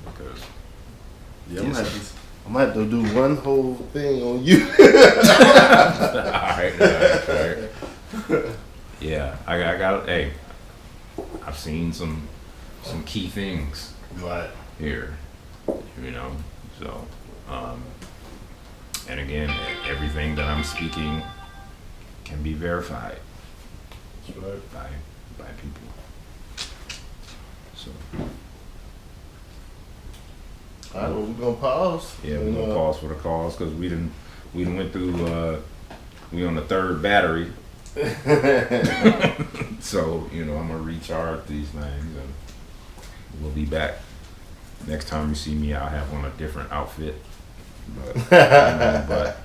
Speaker 2: Because
Speaker 1: yeah, I might have to do one whole thing on you.
Speaker 2: All right. Yeah, I got. Hey, I've seen some key things
Speaker 1: Right.
Speaker 2: here. So, and again, everything that I'm speaking can be verified.
Speaker 1: That's right.
Speaker 2: By people. So.
Speaker 1: All right, well, we're gonna pause.
Speaker 2: Yeah, we're gonna pause for the cause because we done went through. We on the third battery. So I'm gonna recharge these things and we'll be back. Next time you see me, I'll have on a different outfit. But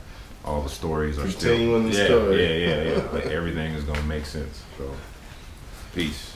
Speaker 2: all the stories are
Speaker 1: Continuing the story.
Speaker 2: Yeah. Like, everything is gonna make sense. So, peace.